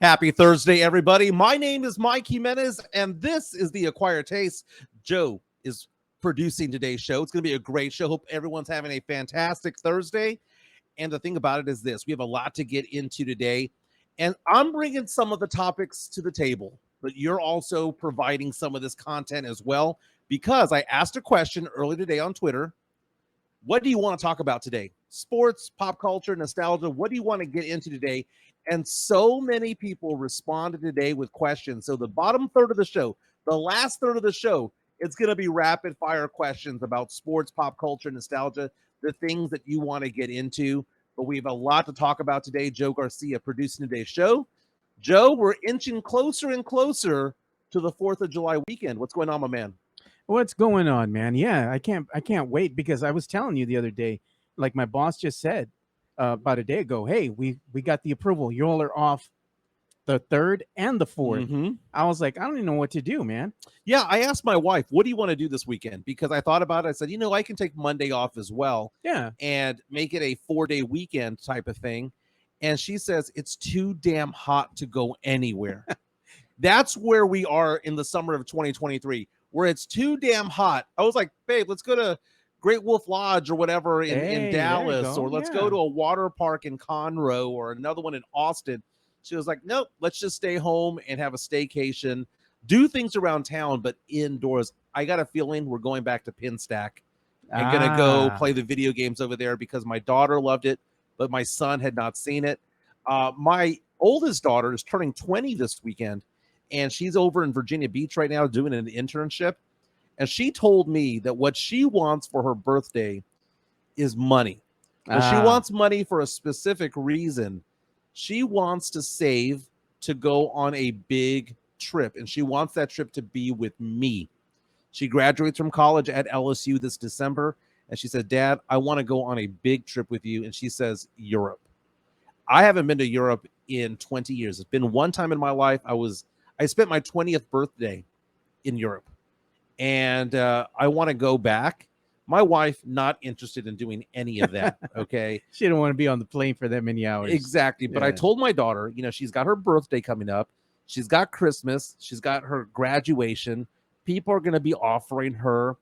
Happy Thursday, everybody. My name is Mike Jimenez, and this is the Acquired Taste. Joe is producing today's show. It's going to be a great show. Hope everyone's having a fantastic Thursday. And the thing about it is this. We have a lot to get into today, and I'm bringing some of the topics to the table, but you're also providing some of this content as well, because I asked a question earlier today on Twitter. What do you want to talk about today? Sports, pop culture, nostalgia. What do you want to get into today? And so many people responded today with questions. So the bottom third of the show, the last third of the show, it's going to be rapid fire questions about sports, pop culture, nostalgia, the things that you want to get into. But we have a lot to talk about today. Joe Garcia producing today's show. Joe, we're inching closer and closer to the 4th of July weekend. What's going on, my man? What's going on, man? Yeah, I can't wait, because I was telling you the other day, like my boss just said about a day ago, hey, we got the approval. You all are off the 3rd and the 4th. Mm-hmm. I was like, I don't even know what to do, man. Yeah, I asked my wife, what do you want to do this weekend? Because I thought about it. I said, I can take Monday off as well. Yeah. And make it a 4-day weekend type of thing. And she says, it's too damn hot to go anywhere. That's where we are in the summer of 2023, where it's too damn hot. I was like, babe, let's go to Great Wolf Lodge or whatever in Dallas, or let's go to a water park in Conroe or another one in Austin. She was like, nope, let's just stay home and have a staycation, do things around town, but indoors. I got a feeling we're going back to Pinstack and going to go play the video games over there, because my daughter loved it, but my son had not seen it. My oldest daughter is turning 20 this weekend, and she's over in Virginia Beach right now doing an internship. And she told me that what she wants for her birthday is money. But she wants money for a specific reason. She wants to save to go on a big trip, and she wants that trip to be with me. She graduates from college at LSU this December, and she said, Dad, I want to go on a big trip with you. And she says, Europe. I haven't been to Europe in 20 years. It's been one time in my life. I spent my 20th birthday in Europe, and I want to go back. My wife, not interested in doing any of that, okay? She don't want to be on the plane for that many hours. Exactly. But I told my daughter, she's got her birthday coming up. She's got Christmas. She's got her graduation. People are going to be offering her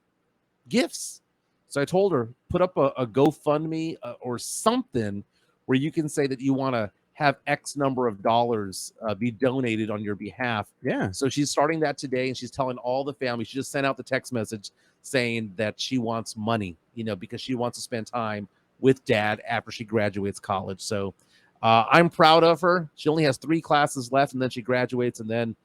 gifts. So I told her, put up a GoFundMe or something where you can say that you want to have X number of dollars be donated on your behalf. Yeah. So she's starting that today, and she's telling all the family. She just sent out the text message saying that she wants money, because she wants to spend time with Dad after she graduates college. So I'm proud of her. She only has 3 classes left, and then she graduates. And then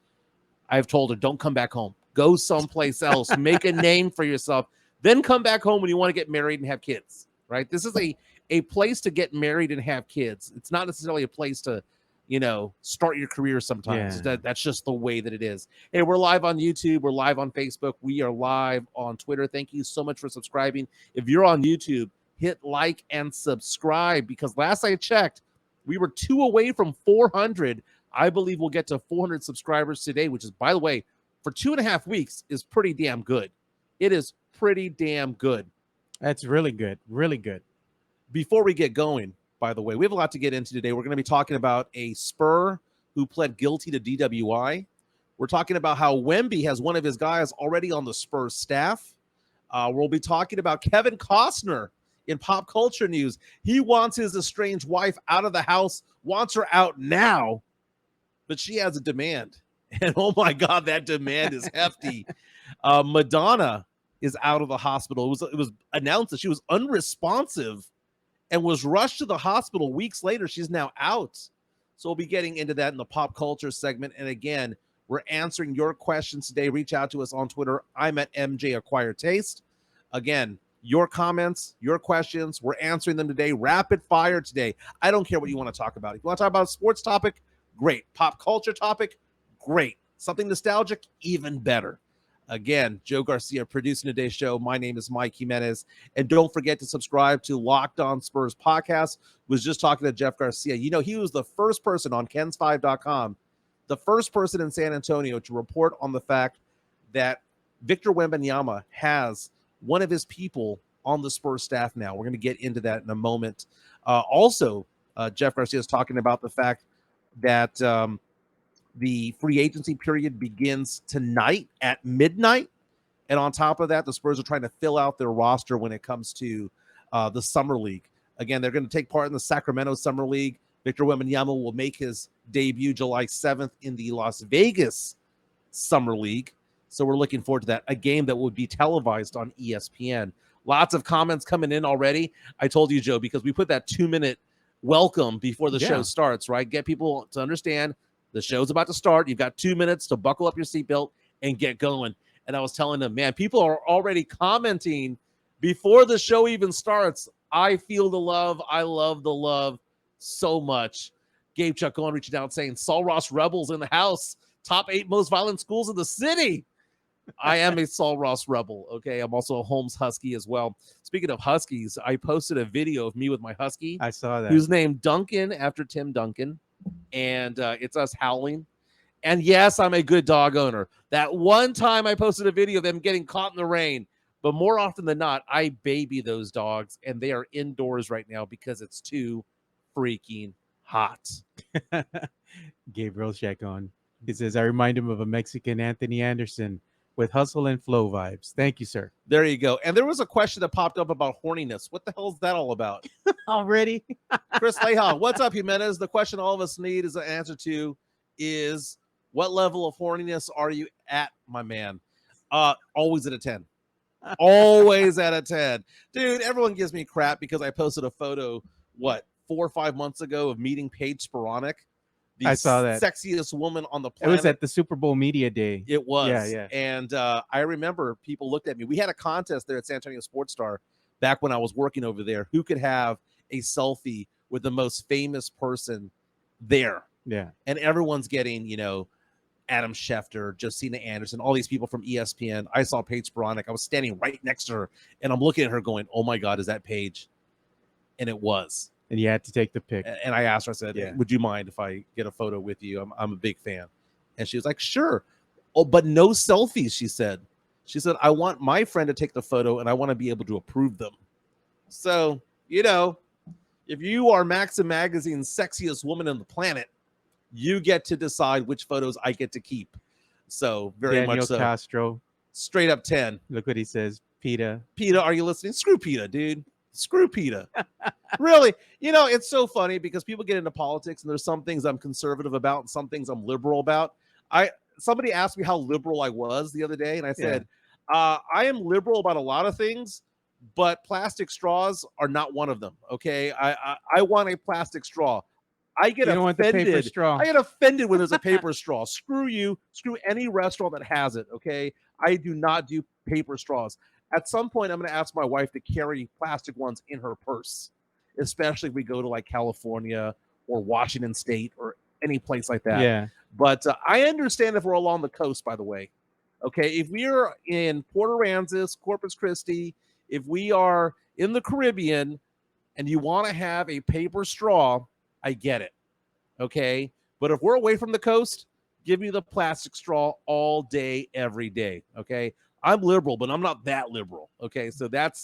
I've told her, don't come back home. Go someplace else. Make a name for yourself. Then come back home when you want to get married and have kids, right? This is a place to get married and have kids. It's not necessarily a place to, start your career sometimes. Yeah. That's just the way that it is. Hey, we're live on YouTube. We're live on Facebook. We are live on Twitter. Thank you so much for subscribing. If you're on YouTube, hit like and subscribe, because last I checked, we were 2 away from 400. I believe we'll get to 400 subscribers today, which is, by the way, for 2.5 weeks is pretty damn good. It is pretty damn good. That's really good. Really good. Before we get going, by the way, we have a lot to get into today. We're going to be talking about a Spur who pled guilty to DWI. We're talking about how Wemby has one of his guys already on the Spurs staff. We'll be talking about Kevin Costner in pop culture news. He wants his estranged wife out of the house, wants her out now, but she has a demand. And oh my God, that demand is hefty. Madonna is out of the hospital. It was announced that she was unresponsive and was rushed to the hospital weeks later. She's now out. So we'll be getting into that in the pop culture segment. And again, we're answering your questions today. Reach out to us on Twitter. I'm at MJ Acquired Taste. Again, your comments, your questions, we're answering them today. Rapid fire today. I don't care what you want to talk about. If you want to talk about a sports topic, great. Pop culture topic, great. Something nostalgic, even better. Again, Joe Garcia producing today's show. My name is Mike Jimenez. And don't forget to subscribe to Locked On Spurs podcast. Was just talking to Jeff Garcia. He was the first person on Kens5.com, the first person in San Antonio to report on the fact that Victor Wembanyama has one of his people on the Spurs staff now. We're going to get into that in a moment. Also, Jeff Garcia is talking about the fact that The free agency period begins tonight at midnight. And on top of that, the Spurs are trying to fill out their roster when it comes to the Summer League. Again, they're going to take part in the Sacramento Summer League. Victor Wembanyama will make his debut July 7th in the Las Vegas Summer League. So we're looking forward to that, a game that will be televised on ESPN. Lots of comments coming in already. I told you, Joe, because we put that 2-minute welcome before the show starts, right? Get people to understand the show's about to start. You've got 2 minutes to buckle up your seatbelt and get going. And I was telling them, man, people are already commenting before the show even starts. I feel the love. I love the love so much. Gabe Chacon reaching out saying, Saul Ross Rebels in the house. Top 8 most violent schools in the city. I am a Saul Ross Rebel. Okay. I'm also a Holmes Husky as well. Speaking of Huskies, I posted a video of me with my Husky. I saw that. Who's named Duncan after Tim Duncan. And it's us howling. And yes, I'm a good dog owner. That one time I posted a video of them getting caught in the rain. But more often than not, I baby those dogs. And they are indoors right now because it's too freaking hot. Gabriel Chacon. He says, I remind him of a Mexican Anthony Anderson with hustle and flow vibes. Thank you, sir. There you go. And there was a question that popped up about horniness. What the hell is that all about? Already? Chris Leha, what's up, Jimenez? The question all of us need is an answer to is, what level of horniness are you at, my man? Always at a 10. Always at a 10. Dude, everyone gives me crap because I posted a photo, 4 or 5 months ago of meeting Paige Sporonic. I saw that. Sexiest woman on the planet. It was at the Super Bowl Media Day. It was. Yeah. And I remember people looked at me. We had a contest there at San Antonio Sports Star back when I was working over there. Who could have a selfie with the most famous person there? Yeah. And everyone's getting, Adam Schefter, Josina Anderson, all these people from ESPN. I saw Paige Sporonic. I was standing right next to her, and I'm looking at her going, oh, my God, is that Paige? And it was. And you had to take the pic. And I asked her, I said, would you mind if I get a photo with you? I'm a big fan. And she was like, sure. Oh, but no selfies, she said. She said, I want my friend to take the photo, and I want to be able to approve them. So, if you are Maxim Magazine's sexiest woman on the planet, you get to decide which photos I get to keep. So, very much so. Castro. Straight up 10. Look what he says. PETA. PETA, are you listening? Screw PETA, dude. Screw PETA. Really, it's so funny because people get into politics and there's some things I'm conservative about and some things I'm liberal about. Somebody asked me how liberal I was the other day, and I said, I am liberal about a lot of things, but plastic straws are not one of them. Okay, I want a plastic straw. I get offended. Want the paper straw. I get offended when there's a paper straw. Screw you. Screw any restaurant that has it. Okay, I do not do paper straws. At some point, I'm going to ask my wife to carry plastic ones in her purse, especially if we go to like California or Washington State or any place like that. Yeah. But I understand if we're along the coast, by the way. Okay, if we are in Port Aransas, Corpus Christi, if we are in the Caribbean and you want to have a paper straw, I get it. Okay, but if we're away from the coast, give me the plastic straw all day, every day. Okay. I'm liberal, but I'm not that liberal. Okay, so that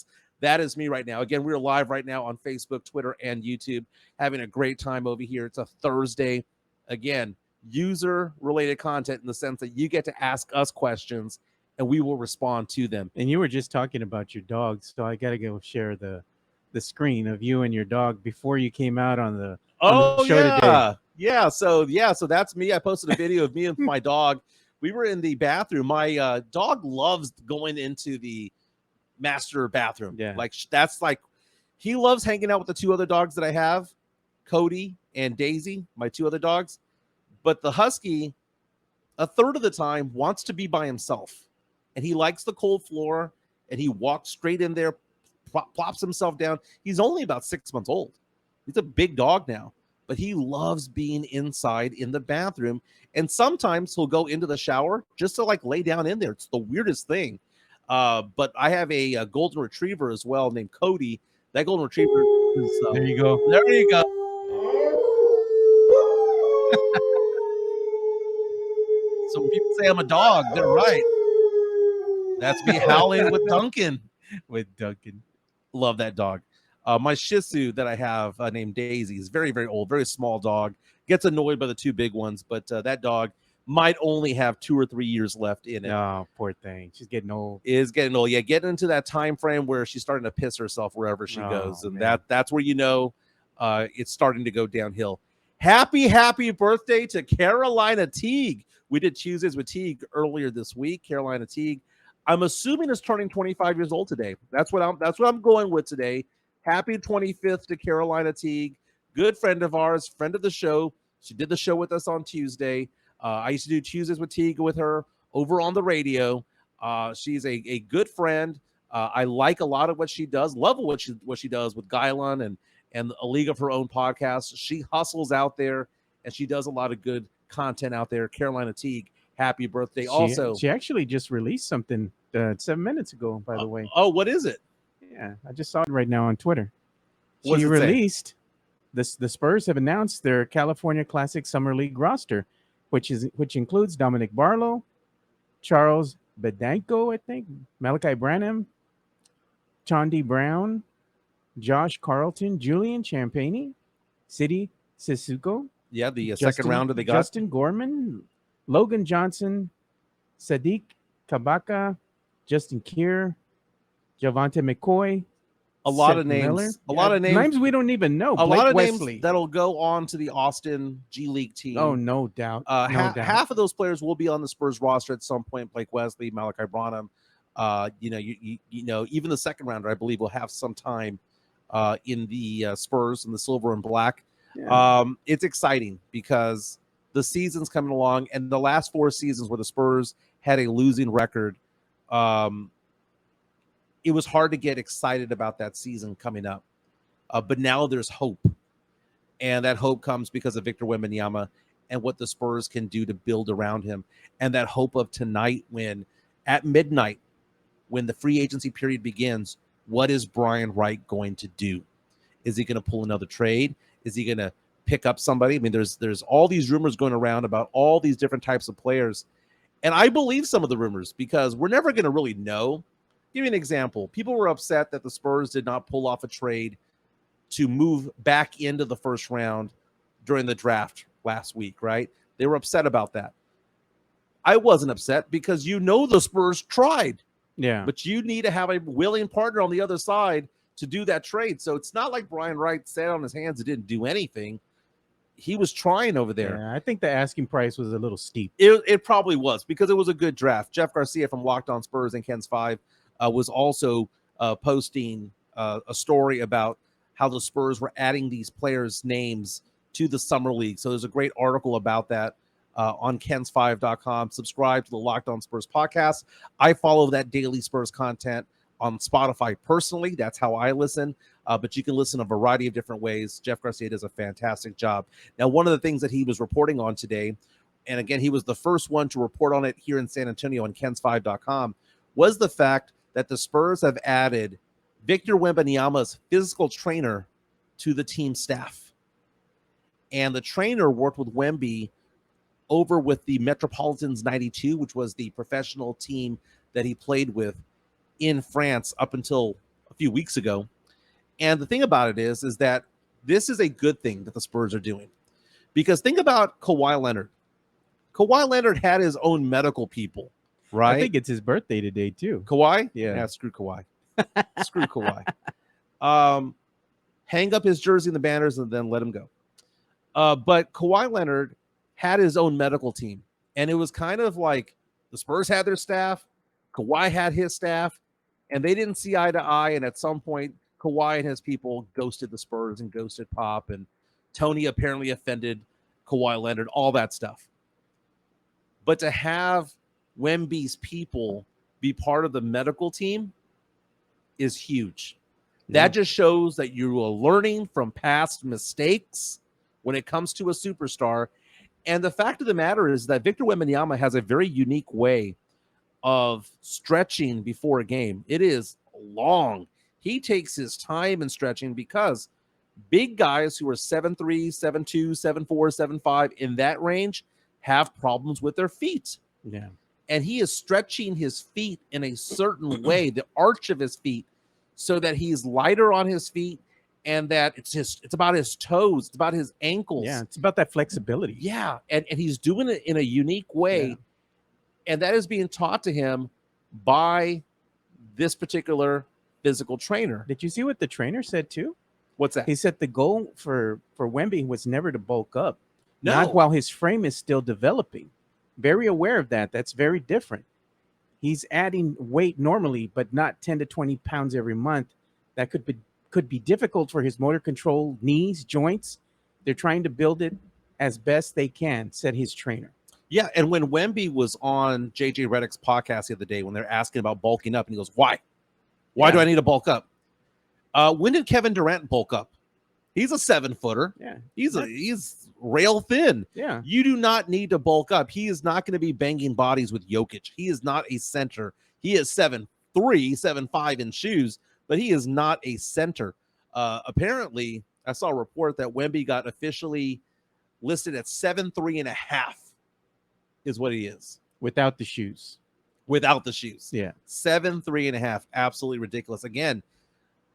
is me right now. Again, we're live right now on Facebook, Twitter, and YouTube, having a great time over here. It's a Thursday. Again, user-related content in the sense that you get to ask us questions, and we will respond to them. And you were just talking about your dog, so I got to go share the screen of you and your dog before you came out on the show today. Yeah, so that's me. I posted a video of me and my dog. We were in the bathroom. My dog loves going into the master bathroom. Yeah. He loves hanging out with the 2 other dogs that I have, Cody and Daisy, my 2 other dogs. But the Husky, a third of the time, wants to be by himself. And he likes the cold floor, and he walks straight in there, plops himself down. He's only about 6 months old. He's a big dog now. But he loves being inside in the bathroom. And sometimes he'll go into the shower just to lay down in there. It's the weirdest thing. But I have a golden retriever as well named Cody. That golden retriever is... there you go. There you go. So when people say I'm a dog, they're right. That's me howling with Duncan. Love that dog. My Shih Tzu that I have named Daisy is very, very old, very small dog. Gets annoyed by the 2 big ones, but that dog, might only have 2 or 3 years left in it. Oh, poor thing. She's getting old. Is getting old. Yeah, getting into that time frame where she's starting to piss herself wherever she goes. And man. that's where it's starting to go downhill. Happy birthday to Carolina Teague. We did Tuesdays with Teague earlier this week. Carolina Teague, I'm assuming, is turning 25 years old today. That's what I'm going with today. Happy 25th to Carolina Teague. Good friend of ours, friend of the show. She did the show with us on Tuesday. I used to do Tuesdays with Teague with her over on the radio. She's a good friend. I like a lot of what she does. Love what she does with Guylan and a League of Her Own podcast. She hustles out there and she does a lot of good content out there. Carolina Teague, happy birthday! She actually just released something 7 minutes ago. By the way. Oh, what is it? Yeah, I just saw it right now on Twitter. What She does it say? released this. The Spurs have announced their California Classic Summer League roster, which includes Dominic Barlow, Charles Bedanko, I think, Malachi Branham, Chandi Brown, Josh Carlton, Julian Champagny, Sidi Sissoko. Yeah, the second rounder they got. Justin Gorman, Logan Johnson, Sadiq Kabaka, Justin Keir, Javante McCoy. A lot Seth of names. Miller. A lot of names we don't even know. A Blake lot of Wesley. names that'll go on to the Austin G League team. Oh, no doubt. No doubt. Half of those players will be on the Spurs roster at some point. Blake Wesley, Malachi Branham. Even the second rounder, I believe, will have some time in the Spurs in the silver and black. Yeah. It's exciting because the season's coming along, and the last 4 seasons where the Spurs had a losing record, it was hard to get excited about that season coming up. But now there's hope. And that hope comes because of Victor Wembanyama and what the Spurs can do to build around him. And that hope of tonight, when at midnight, when the free agency period begins, what is Brian Wright going to do? Is he going to pull another trade? Is he going to pick up somebody? I mean, there's all these rumors going around about all these different types of players. And I believe some of the rumors because we're never going to really know. Give you an example. People were upset that the Spurs did not pull off a trade to move back into the first round during the draft last week, right? They were upset about that. I wasn't upset because the Spurs tried. Yeah. But you need to have a willing partner on the other side to do that trade. So it's not like Brian Wright sat on his hands and didn't do anything. He was trying over there. Yeah, I think the asking price was a little steep. It probably was because it was a good draft. Jeff Garcia from Locked On Spurs and Ken's 5 was also posting a story about how the Spurs were adding these players' names to the Summer League. So there's a great article about that on kens5.com. Subscribe to the Locked On Spurs podcast. I follow that daily Spurs content on Spotify personally. That's how I listen. But you can listen a variety of different ways. Jeff Garcia does a fantastic job. Now, one of the things that he was reporting on today, and again, he was the first one to report on it here in San Antonio on kens5.com, was the fact that the Spurs have added Victor Wembanyama's physical trainer to the team staff. And the trainer worked with Wemby over with the Metropolitans 92, which was the professional team that he played with in France up until a few weeks ago. And the thing about it is that this is a good thing that the Spurs are doing. Because think about Kawhi Leonard. Kawhi Leonard had his own medical people, right? I think it's his birthday today, too. Kawhi? Yeah. Screw Kawhi. Screw Kawhi. Hang up his jersey and the banners and then let him go. But Kawhi Leonard had his own medical team. And it was kind of like the Spurs had their staff, Kawhi had his staff, and they didn't see eye to eye. And at some point, Kawhi and his people ghosted the Spurs and ghosted Pop. And Tony apparently offended Kawhi Leonard, all that stuff. But to have Wemby's people be part of the medical team is huge. That just shows that you are learning from past mistakes when it comes to a superstar. And the fact of the matter is that Victor Wembanyama has a very unique way of stretching before a game. It is long. He takes his time in stretching because big guys who are 7'3", 7'2", 7'4", 7'5", in that range have problems with their feet. Yeah. And he is stretching his feet in a certain way, the arch of his feet, so that he's lighter on his feet and that it's about his toes, it's about his ankles. Yeah, it's about that flexibility. Yeah, and he's doing it in a unique way, and that is being taught to him by this particular physical trainer. Did you see what the trainer said too? What's that? He said the goal for Wemby was never to bulk up, No. not while his frame is still developing. Very aware of that. That's very different. He's adding weight normally, but not 10 to 20 pounds every month. That could be difficult for his motor control, knees, joints. They're trying to build it as best they can, said his trainer. Yeah, and when Wemby was on JJ Redick's podcast the other day, when they're asking about bulking up, and he goes, "Why? Why do I need to bulk up?" When did Kevin Durant bulk up? He's a 7-footer. Yeah, he's rail thin. Yeah, you do not need to bulk up. He is not going to be banging bodies with Jokic. He is not a center. He is 7'3", 7'5" in shoes, but he is not a center. Apparently, I saw a report that Wemby got officially listed at 7'3.5" is what he is. Without the shoes. Without the shoes. Yeah. 7'3.5". Absolutely ridiculous. Again,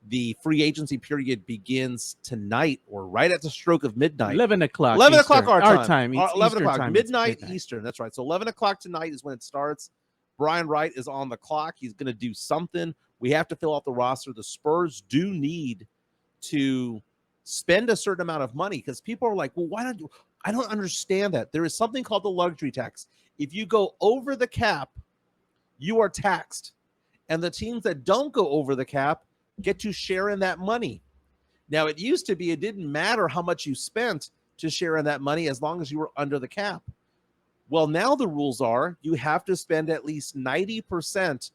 the free agency period begins tonight or right at the stroke of midnight. 11 o'clock. 11 Eastern. o'clock our time. 11 Eastern o'clock. time. Midnight Eastern. That's right. So 11 o'clock tonight is when it starts. Brian Wright is on the clock. He's going to do something. We have to fill out the roster. The Spurs do need to spend a certain amount of money because people are like, well, why don't you? I don't understand that. There is something called the luxury tax. If you go over the cap, you are taxed. And the teams that don't go over the cap get to share in that money. Now, it used to be it didn't matter how much you spent to share in that money as long as you were under the cap. Well, now the rules are you have to spend at least 90%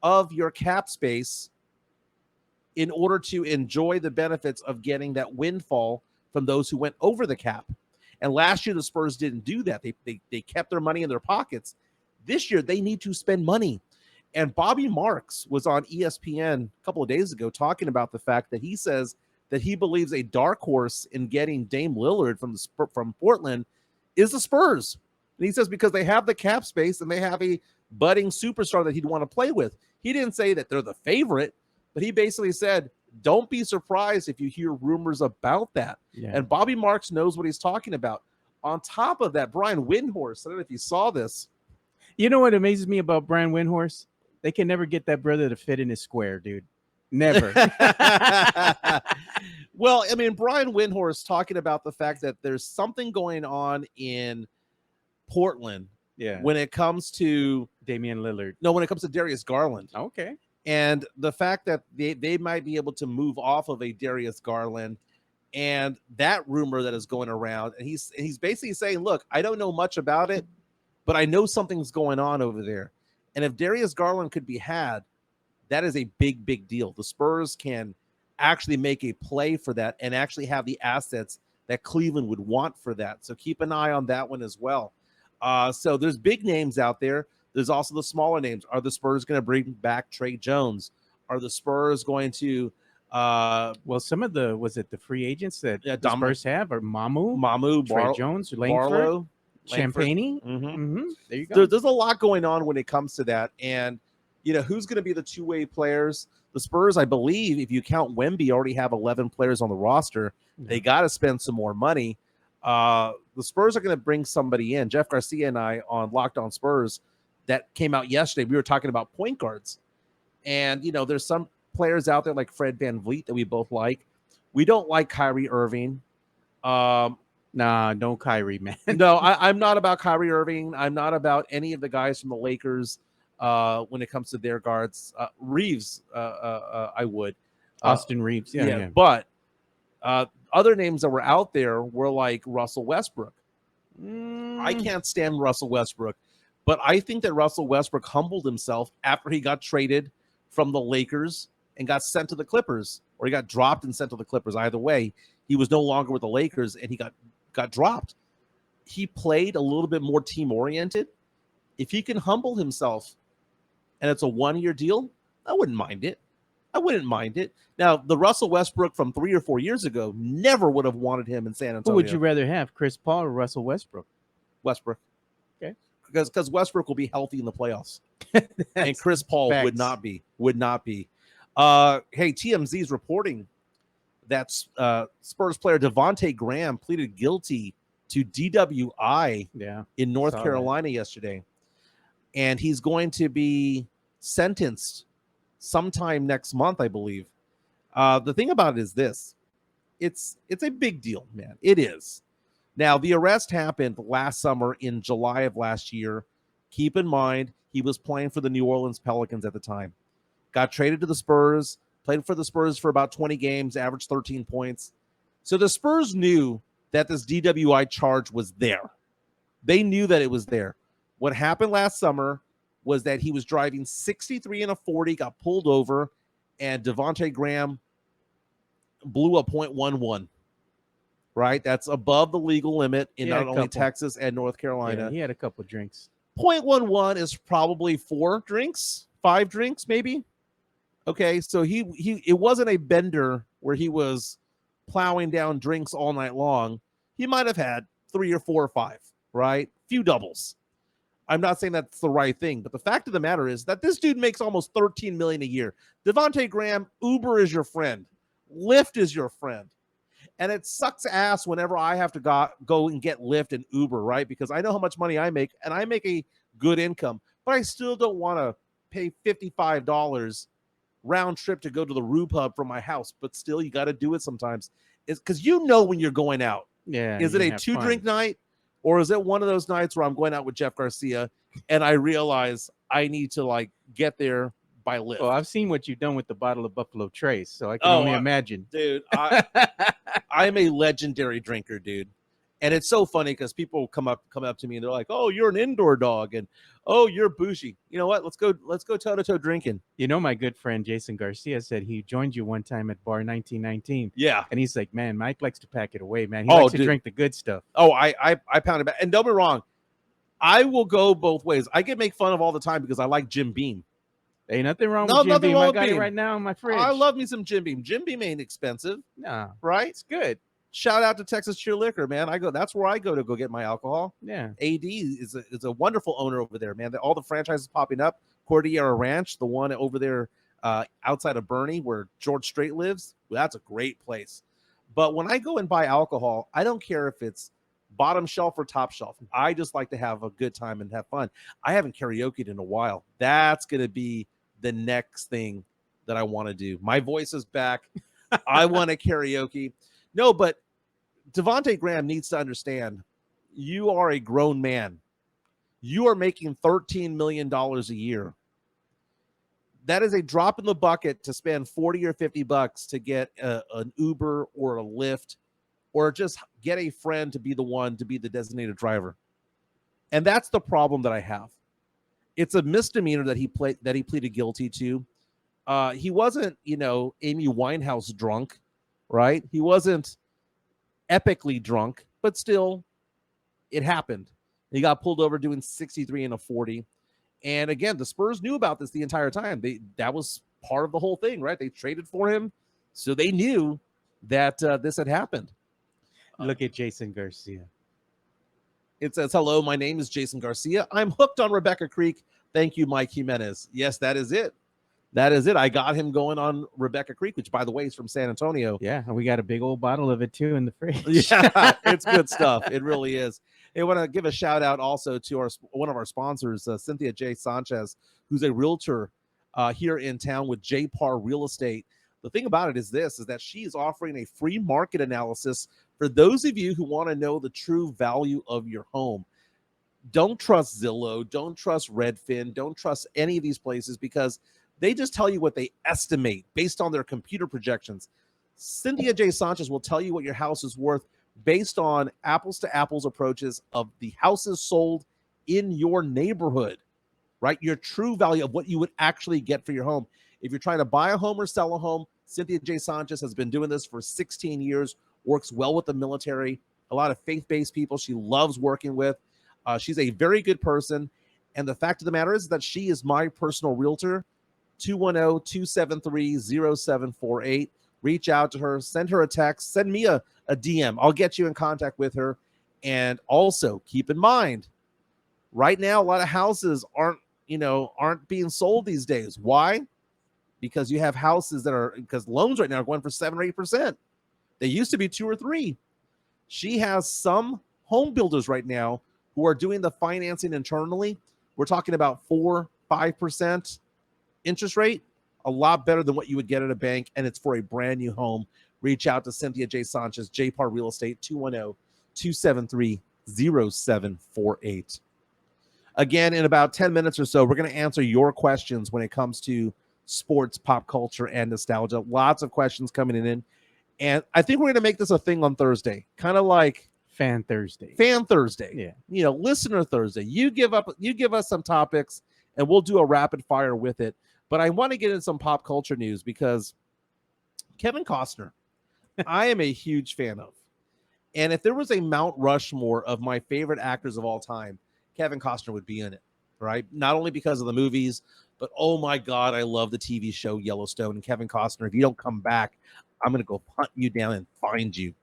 of your cap space in order to enjoy the benefits of getting that windfall from those who went over the cap. And last year, the Spurs didn't do that. They kept their money in their pockets. This year, they need to spend money. And Bobby Marks was on ESPN a couple of days ago talking about the fact that he says that he believes a dark horse in getting Dame Lillard from Portland is the Spurs. And he says because they have the cap space and they have a budding superstar that he'd want to play with. He didn't say that they're the favorite, but he basically said, don't be surprised if you hear rumors about that. Yeah. And Bobby Marks knows what he's talking about. On top of that, Brian Windhorst, I don't know if you saw this. You know what amazes me about Brian Windhorst? They can never get that brother to fit in his square, dude. Never. Well, I mean, Brian Windhorst talking about the fact that there's something going on in Portland when it comes to Damian Lillard. No, when it comes to Darius Garland. Okay. And the fact that they might be able to move off of a Darius Garland and that rumor that is going around. And he's basically saying, look, I don't know much about it, but I know something's going on over there. And if Darius Garland could be had, that is a big, big deal. The Spurs can actually make a play for that and actually have the assets that Cleveland would want for that. So keep an eye on that one as well. So there's big names out there. There's also the smaller names. Are the Spurs going to bring back Trey Jones? Are the Spurs going to well, some of the the free agents that the Spurs have are Mamu, Trey Jones, Barlow, Champagne. Mm-hmm. There you go. There's a lot going on when it comes to that. And, you know, who's going to be the two-way players? The Spurs, I believe, if you count Wemby, already have 11 players on the roster. Mm-hmm. They got to spend some more money. The Spurs are going to bring somebody in. Jeff Garcia and I on Locked On Spurs that came out yesterday. We were talking about point guards. And, you know, there's some players out there like Fred VanVleet that we both like. We don't like Kyrie Irving. Nah, no Kyrie, man. No, I'm not about Kyrie Irving. I'm not about any of the guys from the Lakers when it comes to their guards. Reeves, I would. Austin Reeves, yeah. But other names that were out there were like Russell Westbrook. I can't stand Russell Westbrook, but I think that Russell Westbrook humbled himself after he got traded from the Lakers and got sent to the Clippers, or he got dropped and sent to the Clippers. Either way, he was no longer with the Lakers and he got dropped. He played a little bit more team-oriented. If he can humble himself and it's a one-year deal, I wouldn't mind it. Now, the Russell Westbrook from 3 or 4 years ago never would have wanted him in San Antonio. Who would you rather have, Chris Paul or Russell Westbrook? Westbrook. Okay. Because Westbrook will be healthy in the playoffs. And Chris Paul would not be. Hey, TMZ is reporting That's Spurs player Devontae Graham pleaded guilty to DWI in North Carolina yesterday. And he's going to be sentenced sometime next month, I believe. The thing about it is this. It's a big deal, man. It is. Now, the arrest happened last summer in July of last year. Keep in mind, he was playing for the New Orleans Pelicans at the time. Got traded to the Spurs, played for the Spurs for about 20 games, averaged 13 points. So the Spurs knew that this DWI charge was there. They knew that it was there. What happened last summer was that he was driving 63 and a 40, got pulled over, and Devontae Graham blew a .11. Right? That's above the legal limit in not only Texas and North Carolina. Yeah, he had a couple drinks. .11 is probably 4 drinks, 5 drinks, maybe. Okay, so he it wasn't a bender where he was plowing down drinks all night long. He might have had 3 or 4 or 5, right? Few doubles. I'm not saying that's the right thing, but the fact of the matter is that this dude makes almost $13 million a year. Devontae Graham, Uber is your friend. Lyft is your friend. And it sucks ass whenever I have to go and get Lyft and Uber, right? Because I know how much money I make, and I make a good income, but I still don't want to pay $55 round trip to go to the Rube Hub from my house. But still, you got to do it sometimes. It's because you know when you're going out. Yeah. Is it a 2-drink night, or is it one of those nights where I'm going out with Jeff Garcia and I realize I need to like get there by Lyft? Well, I've seen what you've done with the bottle of Buffalo Trace, so I can only imagine. Dude, I'm a legendary drinker, dude. And it's so funny because people come up to me and they're like, "Oh, you're an indoor dog," and "Oh, you're bougie." You know what? Let's go toe to toe drinking. You know, my good friend Jason Garcia said he joined you one time at Bar 1919. Yeah, and he's like, "Man, Mike likes to pack it away, man. He likes to drink the good stuff." Oh, I pound it back. And don't be wrong, I will go both ways. I get make fun of all the time because I like Jim Beam. Ain't nothing wrong with Jim Beam. I got it right now in my fridge. I love me some Jim Beam. Jim Beam ain't expensive. Nah, right? It's good. Shout out to Texas Cheer Liquor, man. That's where I go to go get my alcohol. Yeah. AD is a wonderful owner over there, man. All the franchises popping up. Cordillera Ranch, the one over there outside of Bernie where George Strait lives. Well, that's a great place. But when I go and buy alcohol, I don't care if it's bottom shelf or top shelf. I just like to have a good time and have fun. I haven't karaokeed in a while. That's going to be the next thing that I want to do. My voice is back. I want to karaoke. No, but Devontae Graham needs to understand you are a grown man. You are making $13 million a year. That is a drop in the bucket to spend 40 or 50 bucks to get an Uber or a Lyft, or just get a friend to be the one to be the designated driver. And that's the problem that I have. It's a misdemeanor that he pleaded guilty to. He wasn't, Amy Winehouse drunk, right? He wasn't epically drunk, but still, it happened. He got pulled over doing 63 and a 40. And again, the Spurs knew about this the entire time. That was part of the whole thing, right? They traded for him, so they knew that this had happened. Look at Jason Garcia. It says, "Hello, my name is Jason Garcia. I'm hooked on Rebecca Creek. Thank you, Mike Jimenez." Yes, that is it. That is it. I got him going on Rebecca Creek, which, by the way, is from San Antonio. Yeah, and we got a big old bottle of it, too, in the fridge. Yeah, it's good stuff. It really is. I want to give a shout-out also to one of our sponsors, Cynthia J. Sanchez, who's a realtor here in town with J. Parr Real Estate. The thing about it is that she is offering a free market analysis for those of you who want to know the true value of your home. Don't trust Zillow. Don't trust Redfin. Don't trust any of these places because they just tell you what they estimate based on their computer projections. Cynthia J. Sanchez will tell you what your house is worth based on apples to apples approaches of the houses sold in your neighborhood, right? Your true value of what you would actually get for your home. If you're trying to buy a home or sell a home, Cynthia J. Sanchez has been doing this for 16 years, works well with the military, a lot of faith-based people she loves working with. She's a very good person. And the fact of the matter is that she is my personal realtor. 210-273-0748. Reach out to her, send her a text, send me a DM. I'll get you in contact with her. And also keep in mind, right now, a lot of houses aren't being sold these days. Why? Because you have houses because loans right now are going for 7 or 8%. They used to be 2 or 3. She has some home builders right now who are doing the financing internally. We're talking about 4-5% interest rate, a lot better than what you would get at a bank, and it's for a brand new home. Reach out to Cynthia J. Sanchez, JPAR Real Estate, 210-273-0748. Again, in about 10 minutes or so, we're going to answer your questions when it comes to sports, pop culture, and nostalgia. Lots of questions coming in. And I think we're going to make this a thing on Thursday, kind of like Fan Thursday. Yeah. Listener Thursday. You give us some topics and we'll do a rapid fire with it. But I want to get into some pop culture news because Kevin Costner, I am a huge fan of. And if there was a Mount Rushmore of my favorite actors of all time, Kevin Costner would be in it, right? Not only because of the movies, but oh my God, I love the TV show Yellowstone. And Kevin Costner, if you don't come back, I'm going to go hunt you down and find you.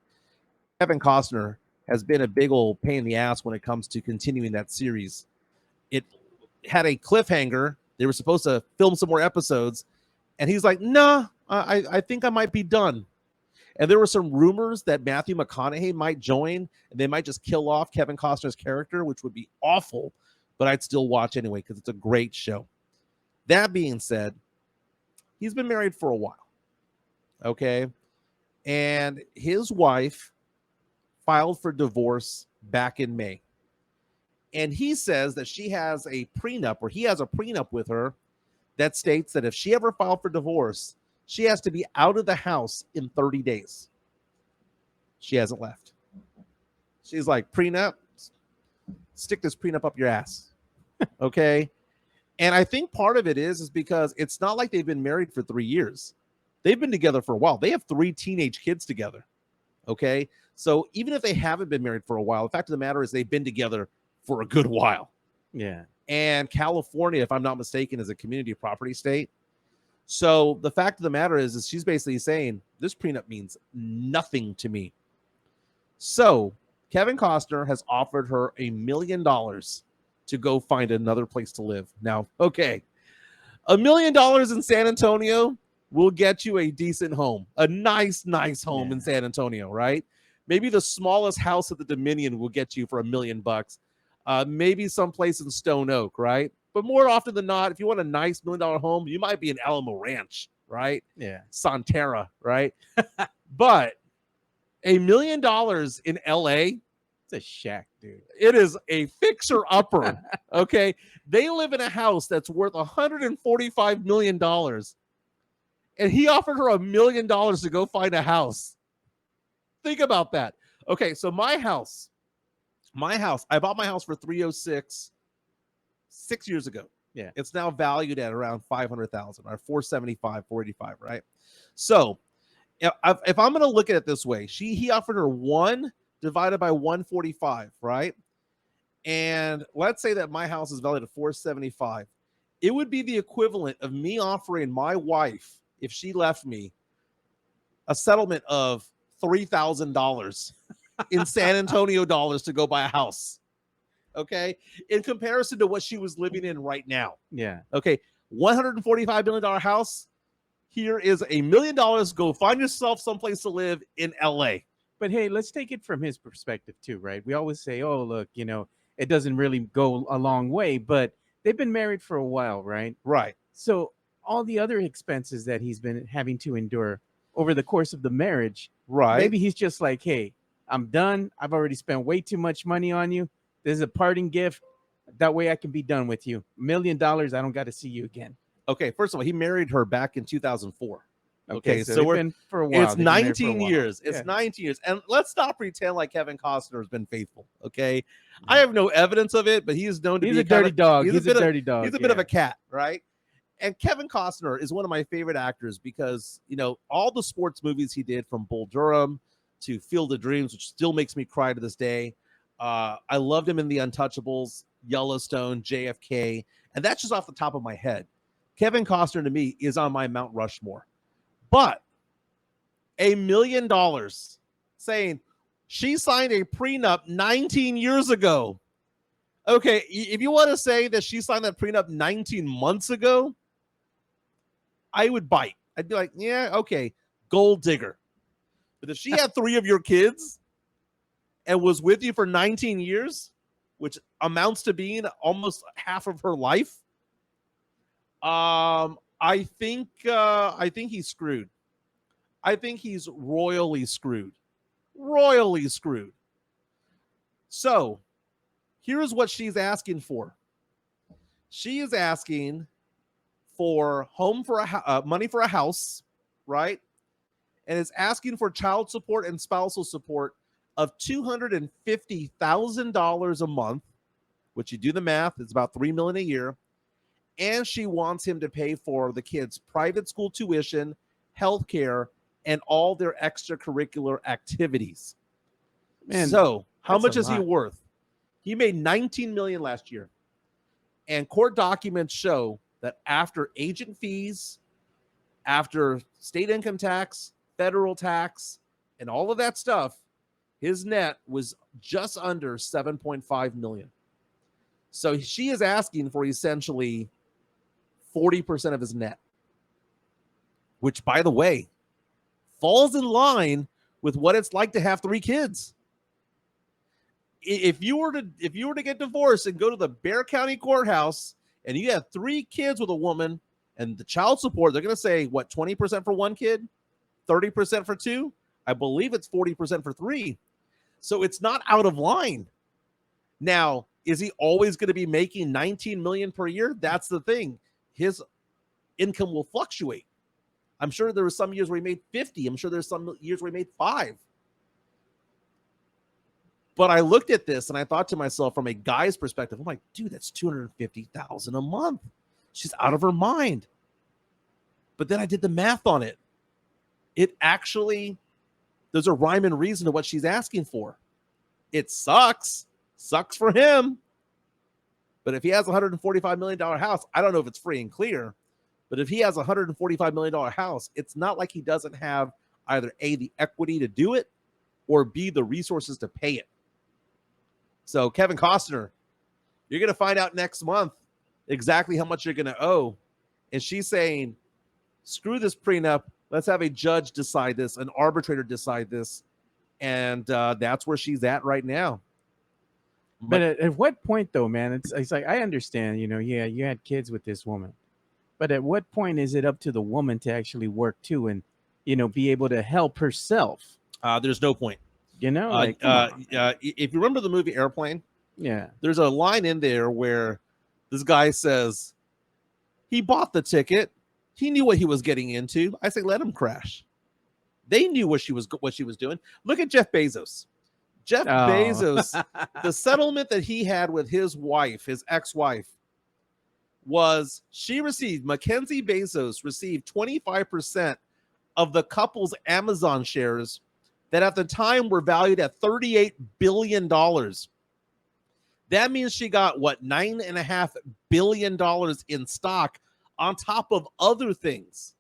Kevin Costner has been a big old pain in the ass when it comes to continuing that series. It had a cliffhanger. They were supposed to film some more episodes. And he's like, nah, I think I might be done. And there were some rumors that Matthew McConaughey might join, and they might just kill off Kevin Costner's character, which would be awful, but I'd still watch anyway because it's a great show. That being said, he's been married for a while, okay? And his wife filed for divorce back in May. And he says that she has a prenup, or he has a prenup with her that states that if she ever filed for divorce, she has to be out of the house in 30 days. She hasn't left. She's like, prenup, stick this prenup up your ass. Okay. And I think part of it is because it's not like they've been married for 3 years. They've been together for a while. They have 3 teenage kids together. Okay. So even if they haven't been married for a while, the fact of the matter is they've been together for a good while. Yeah. And California, if I'm not mistaken, is a community property state. So the fact of the matter is she's basically saying this prenup means nothing to me. So Kevin Costner has offered her $1 million to go find another place to live. Now, okay, $1 million in San Antonio will get you a decent home, a nice home in San Antonio, right? Maybe the smallest house at the Dominion will get you for $1 million. Maybe someplace in Stone Oak, right? But more often than not, if you want a nice $1 million home, you might be in Alamo Ranch, right? Yeah. Sonterra, right? But $1 million in LA, it's a shack, dude. It is a fixer-upper, okay? They live in a house that's worth $145 million. And he offered her $1 million to go find a house. Think about that. Okay, so my house, I bought my house for $306 6 years ago. Yeah. It's now valued at around $500,000 or $475, $485, right? So if I'm going to look at it this way, he offered her 1 divided by 145, right? And let's say that my house is valued at $475. It would be the equivalent of me offering my wife, if she left me, a settlement of $3,000 in San Antonio dollars to go buy a house. Okay, in comparison to what she was living in right now. Yeah. Okay, $145 million house. Here is $1 million. Go find yourself someplace to live in LA. But hey, let's take it from his perspective too, right? We always say, oh, look, it doesn't really go a long way, but they've been married for a while, right? Right. So all the other expenses that he's been having to endure over the course of the marriage, right? Maybe he's just like, hey, I'm done. I've already spent way too much money on you. This is a parting gift. That way I can be done with you. $1 million. I don't got to see you again. Okay. First of all, he married her back in 2004. Okay. So we're been for a while. It's 19 years. It's 19 years. And let's not pretend like Kevin Costner has been faithful. Okay. Yeah. I have no evidence of it, but he is known to be a dirty dog. He's a dirty dog. He's a bit of a cat, right? And Kevin Costner is one of my favorite actors because, all the sports movies he did, from Bull Durham to Field of Dreams, which still makes me cry to this day. I loved him in The Untouchables, Yellowstone, JFK, and that's just off the top of my head. Kevin Costner, to me, is on my Mount Rushmore. But $1 million saying she signed a prenup 19 years ago. Okay, if you want to say that she signed that prenup 19 months ago, I would bite. I'd be like, yeah, okay, gold digger. But if she had 3 of your kids and was with you for 19 years, which amounts to being almost half of her life, I think he's screwed. I think he's royally screwed. Royally screwed. So, here's what she's asking for. She is asking for money for a house, right? And is asking for child support and spousal support of $250,000 a month, which you do the math, it's about $3 million a year. And she wants him to pay for the kids' private school tuition, health care, and all their extracurricular activities. Man, so how much is he lot. worth? He made $19 million last year. And court documents show that after agent fees, after state income tax, federal tax, and all of that stuff, his net was just under $7.5 million. So she is asking for essentially 40% of his net, which, by the way, falls in line with what it's like to have 3 kids. If you were to get divorced and go to the Bexar County courthouse and you have 3 kids with a woman and the child support, they're going to say, what, 20% for 1 kid, 30% for 2? I believe it's 40% for 3. So it's not out of line. Now, is he always going to be making $19 million per year? That's the thing. His income will fluctuate. I'm sure there were some years where he made 50. I'm sure there's some years where he made 5. But I looked at this and I thought to myself, from a guy's perspective, I'm like, dude, that's $250,000 a month. She's out of her mind. But then I did the math on it. It actually, there's a rhyme and reason to what she's asking for. It sucks. Sucks for him. But if he has a $145 million house, I don't know if it's free and clear, but if he has a $145 million house, it's not like he doesn't have either A, the equity to do it, or B, the resources to pay it. So Kevin Costner, you're going to find out next month exactly how much you're going to owe. And she's saying, screw this prenup. Let's have a judge decide this, an arbitrator decide this. And that's where she's at right now. But at what point, though, man? It's like, I understand, yeah, you had kids with this woman. But at what point is it up to the woman to actually work too and, be able to help herself? There's no point. If you remember the movie Airplane, yeah, there's a line in there where this guy says he bought the ticket. He knew what he was getting into. I say, let him crash. They knew what she was doing. Look at Jeff Bezos. Jeff Bezos, the settlement that he had with his wife, his ex-wife, was Mackenzie Bezos received 25% of the couple's Amazon shares that at the time were valued at $38 billion. That means she got, $9.5 billion in stock on top of other things.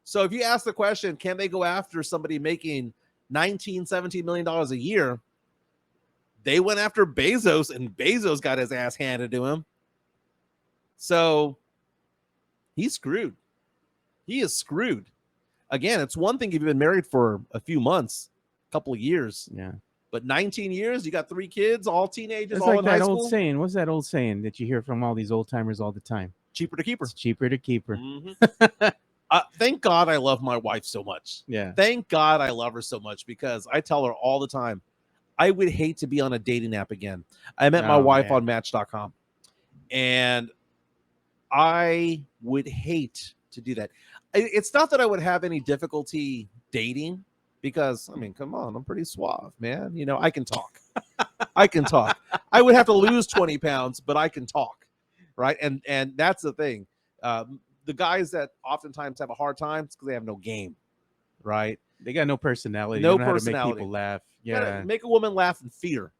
So if you ask the question, can they go after somebody making $17 million a year? They went after Bezos, and Bezos got his ass handed to him. So he's screwed. He is screwed. Again, it's one thing if you've been married for a few months, a couple of years. Yeah. But 19 years, you got 3 kids, all teenagers, it's all like in that high school. old saying. What's that old saying that you hear from all these old timers all the time? Cheaper to keep her. It's cheaper to keep her. Mm-hmm. Thank God I love my wife so much. Yeah. Thank God I love her so much, because I tell her all the time, I would hate to be on a dating app again. I met my wife on Match.com, and I would hate to do that. It's not that I would have any difficulty dating, because, I mean, come on, I'm pretty suave, man. I can talk. I can talk. I would have to lose 20 pounds, but I can talk, right? And that's the thing. The guys that oftentimes have a hard time, it's because they have no game, right? They got no personality. No they don't know personality. How to make people laugh. Yeah. Make a woman laugh and feed her.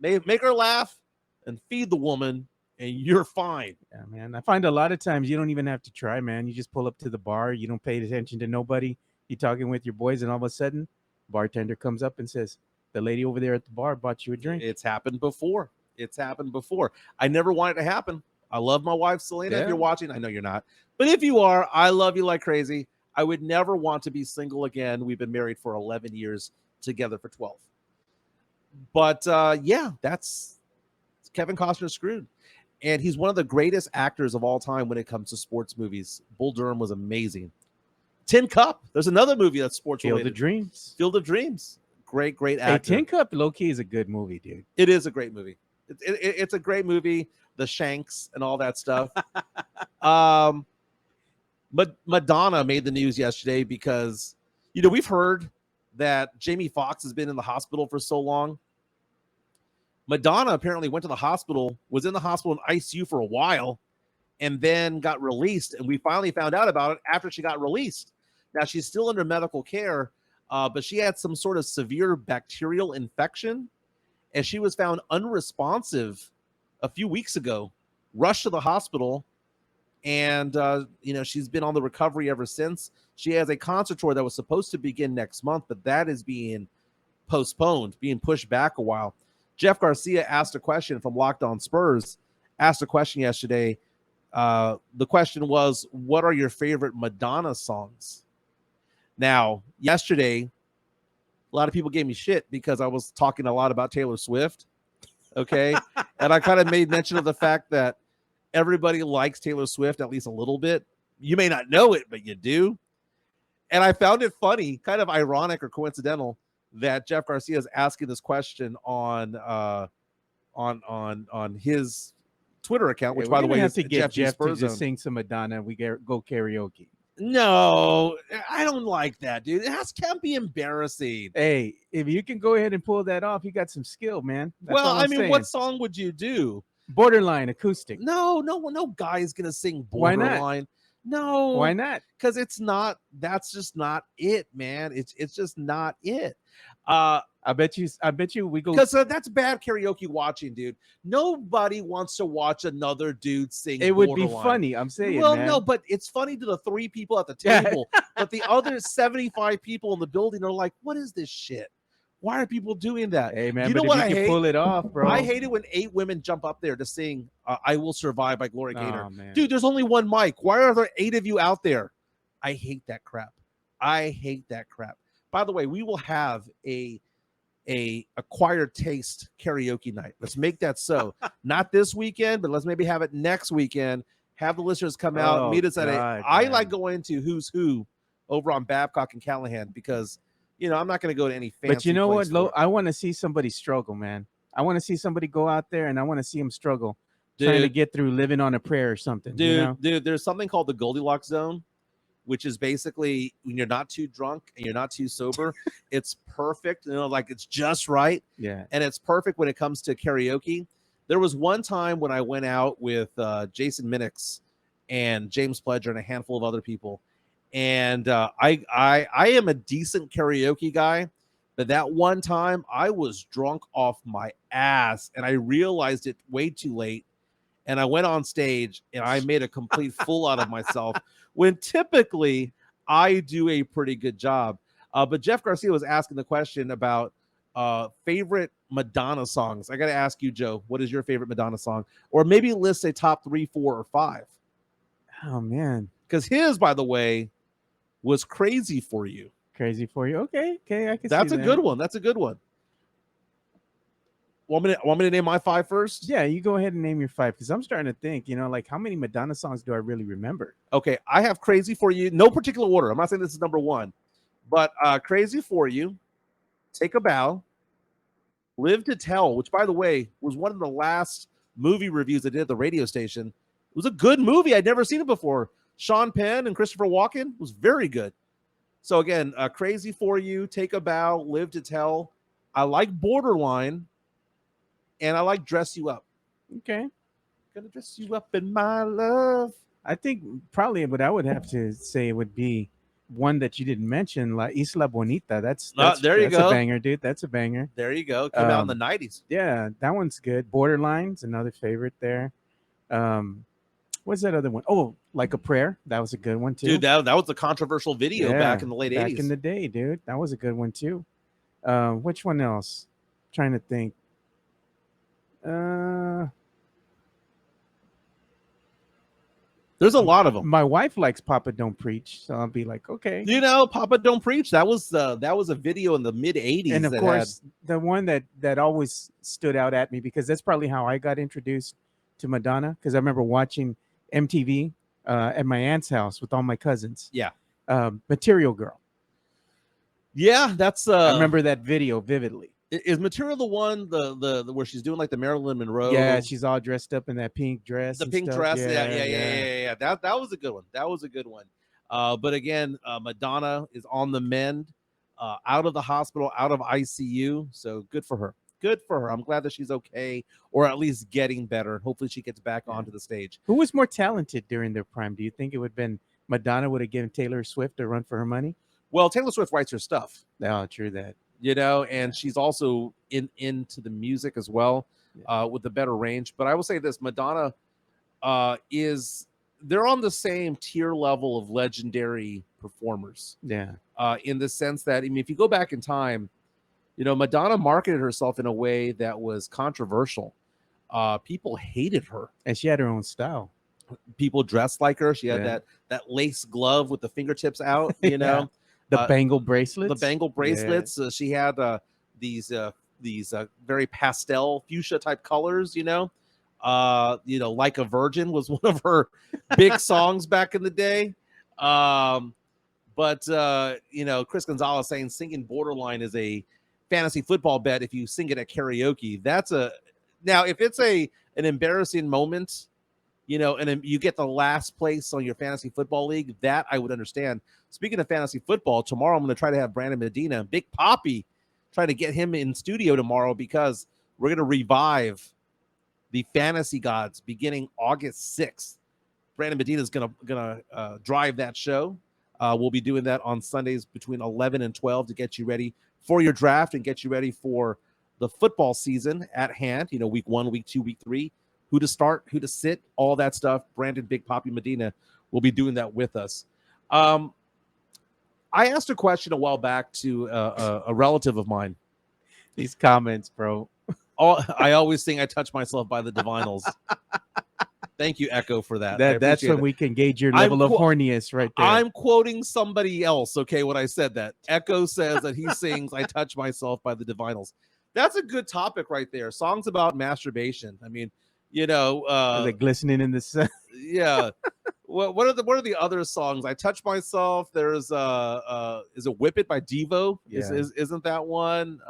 Make her laugh and feed the woman, and you're fine. Yeah, man. I find a lot of times you don't even have to try, man. You just pull up to the bar. You don't pay attention to nobody. You're talking with your boys, and all of a sudden, bartender comes up and says, the lady over there at the bar bought you a drink. It's happened before. I never want it to happen. I love my wife, Selena. Yeah. If you're watching, I know you're not. But if you are, I love you like crazy. I would never want to be single again. We've been married for 11 years, together for 12. But yeah, that's Kevin Costner screwed. And he's one of the greatest actors of all time when it comes to sports movies. Bull Durham was amazing. Tin Cup. There's another movie that's sports Field related. of Dreams. Field of Dreams. Great actor. Hey, Tin Cup, low key, is a good movie, dude. It is a great movie. It's a great movie. The Shanks and all that stuff. But Madonna made the news yesterday because, we've heard that Jamie Foxx has been in the hospital for so long. Madonna apparently went to the hospital, was in the hospital in ICU for a while, and then got released. And we finally found out about it after she got released. Now, she's still under medical care, but she had some sort of severe bacterial infection, and she was found unresponsive a few weeks ago, rushed to the hospital, and she's been on the recovery ever since. She has a concert tour that was supposed to begin next month, but that is being postponed, being pushed back a while. Jeff Garcia asked a question from Locked On Spurs, asked a question yesterday. The question was, what are your favorite Madonna songs? Now, yesterday, a lot of people gave me shit because I was talking a lot about Taylor Swift. Okay. And I kind of made mention of the fact that everybody likes Taylor Swift at least a little bit. You may not know it, but you do. And I found it funny, kind of ironic or coincidental, that Jeff Garcia is asking this question on his Twitter account, which, by the way, have is to get Jeff to Spurs just Zone. sing some Madonna and we go karaoke. No, I don't like that, dude. Can't be embarrassing. Hey, if you can go ahead and pull that off, you got some skill, man. That's all I'm saying. what song would you do? Borderline acoustic. No guy is gonna sing Borderline. Why not? No. Why not? Because that's just not it, man. It's just not it. I bet you we go, because that's bad karaoke watching, dude. Nobody wants to watch another dude sing. It would Borderline. Be funny. I'm saying. Well, man. no, but it's funny to the 3 people at the table, but the other 75 people in the building are like, "What is this shit? Why are people doing that?" Hey, man, you know but what if I you can hate? pull it off, bro. I hate it when 8 women jump up there to sing "I Will Survive" by Gloria Gaynor. Man. Dude, there's only one mic. Why are there 8 of you out there? I hate that crap. By the way, we will have a acquired taste karaoke night. Let's make that so. Not this weekend, but let's maybe have it next weekend. Have the listeners come out, meet us at I like going to Who's Who over on Babcock and Callahan because I'm not going to go to any fancy. But you know what, I want to see somebody struggle, man. I want to see somebody go out there and I want to see them struggle, trying to get through living on a prayer or something. Dude, there's something called the Goldilocks zone, which is basically when you're not too drunk and you're not too sober. It's perfect, like it's just right. Yeah. And it's perfect when it comes to karaoke. There was one time when I went out with Jason Minix and James Pledger and a handful of other people. And I am a decent karaoke guy, but that one time I was drunk off my ass and I realized it way too late. And I went on stage and I made a complete fool out of myself when typically I do a pretty good job. But Jeff Garcia was asking the question about favorite Madonna songs. I got to ask you, Joe, what is your favorite Madonna song? Or maybe list a top 3, 4, or 5. Oh, man. Because his, by the way, was Crazy for You. Crazy for You. Okay, I can That's see a good one. That's a good one. Want me to name my 5 first? Yeah, you go ahead and name your 5 because I'm starting to think, like how many Madonna songs do I really remember? Okay, I have Crazy for You. No particular order. I'm not saying this is number 1, but Crazy for You, Take a Bow, Live to Tell, which, by the way, was one of the last movie reviews I did at the radio station. It was a good movie. I'd never seen it before. Sean Penn and Christopher Walken was very good. So again, Crazy for You, Take a Bow, Live to Tell. I like Borderline. And I like Dress You Up. Okay. Gonna dress you up in my love. I think probably what I would have to say would be one that you didn't mention, La Isla Bonita. That's there you go. A banger, dude. That's a banger. There you go. Came out in the 90s. Yeah, that one's good. Borderline's another favorite there. What's that other one? Oh, Like a Prayer. That was a good one too. Dude, that was a controversial video back in the late 80s. Back in the day, dude. That was a good one too. Which one else? Trying to think. There's a lot of them. My wife likes Papa Don't Preach, so I'll be like, okay. You know, Papa Don't Preach. That was a video in the mid '80s. And of that course, the one that always stood out at me, because that's probably how I got introduced to Madonna, because I remember watching MTV at my aunt's house with all my cousins. Yeah. Material Girl. Yeah, that's I remember that video vividly. Is Material the one the where she's doing like the Marilyn Monroe? Yeah, she's all dressed up in that pink dress. The and pink stuff. dress. Yeah. That was a good one. That was a good one. But again, Madonna is on the mend, out of the hospital, out of ICU. So good for her. Good for her. I'm glad that she's okay, or at least getting better. Hopefully, she gets back onto the stage. Who was more talented during their prime? Do you think it would have been Madonna would have given Taylor Swift a run for her money? Well, Taylor Swift writes her stuff. Oh, true that. You know, and she's also into the music as well, with the better range. But I will say this: Madonna they're on the same tier level of legendary performers. Yeah. In the sense that, I mean, if you go back in time, you know, Madonna marketed herself in a way that was controversial. People hated her, and she had her own style. People dressed like her. She had that lace glove with the fingertips out. You know, the bangle bracelets. The bangle bracelets. She had these very pastel fuchsia type colors. You know, Like a Virgin was one of her big songs back in the day. But Chris Gonzalez saying singing Borderline is a fantasy football bet if you sing it at karaoke. Now if it's an embarrassing moment, and then you get the last place on your fantasy football league, that I would understand. Speaking of fantasy football, tomorrow I'm going to try to have Brandon Medina, Big Poppy, try to get him in studio tomorrow, because we're going to revive the Fantasy Gods beginning August 6th. Brandon Medina is going to drive that show. We'll be doing that on Sundays between 11 and 12 to get you ready for your draft and get you ready for the football season at hand. Week 1, week 2, week 3, who to start, who to sit, all that stuff. Brandon Big Poppy Medina will be doing that with us. I asked a question a while back to a relative of mine. These comments, bro. I always think I touch myself by the divinals. Thank you, Echo, for that. That's when we can gauge your level of horniness right there. I'm quoting somebody else, okay, when I said that. Echo says that he sings I touch myself by the divinals. That's a good topic right there. Songs about masturbation. I mean, like glistening in the sun. Yeah. What are the other songs? I touch myself. There's is it Whip It by Devo? Yeah. Isn't that one?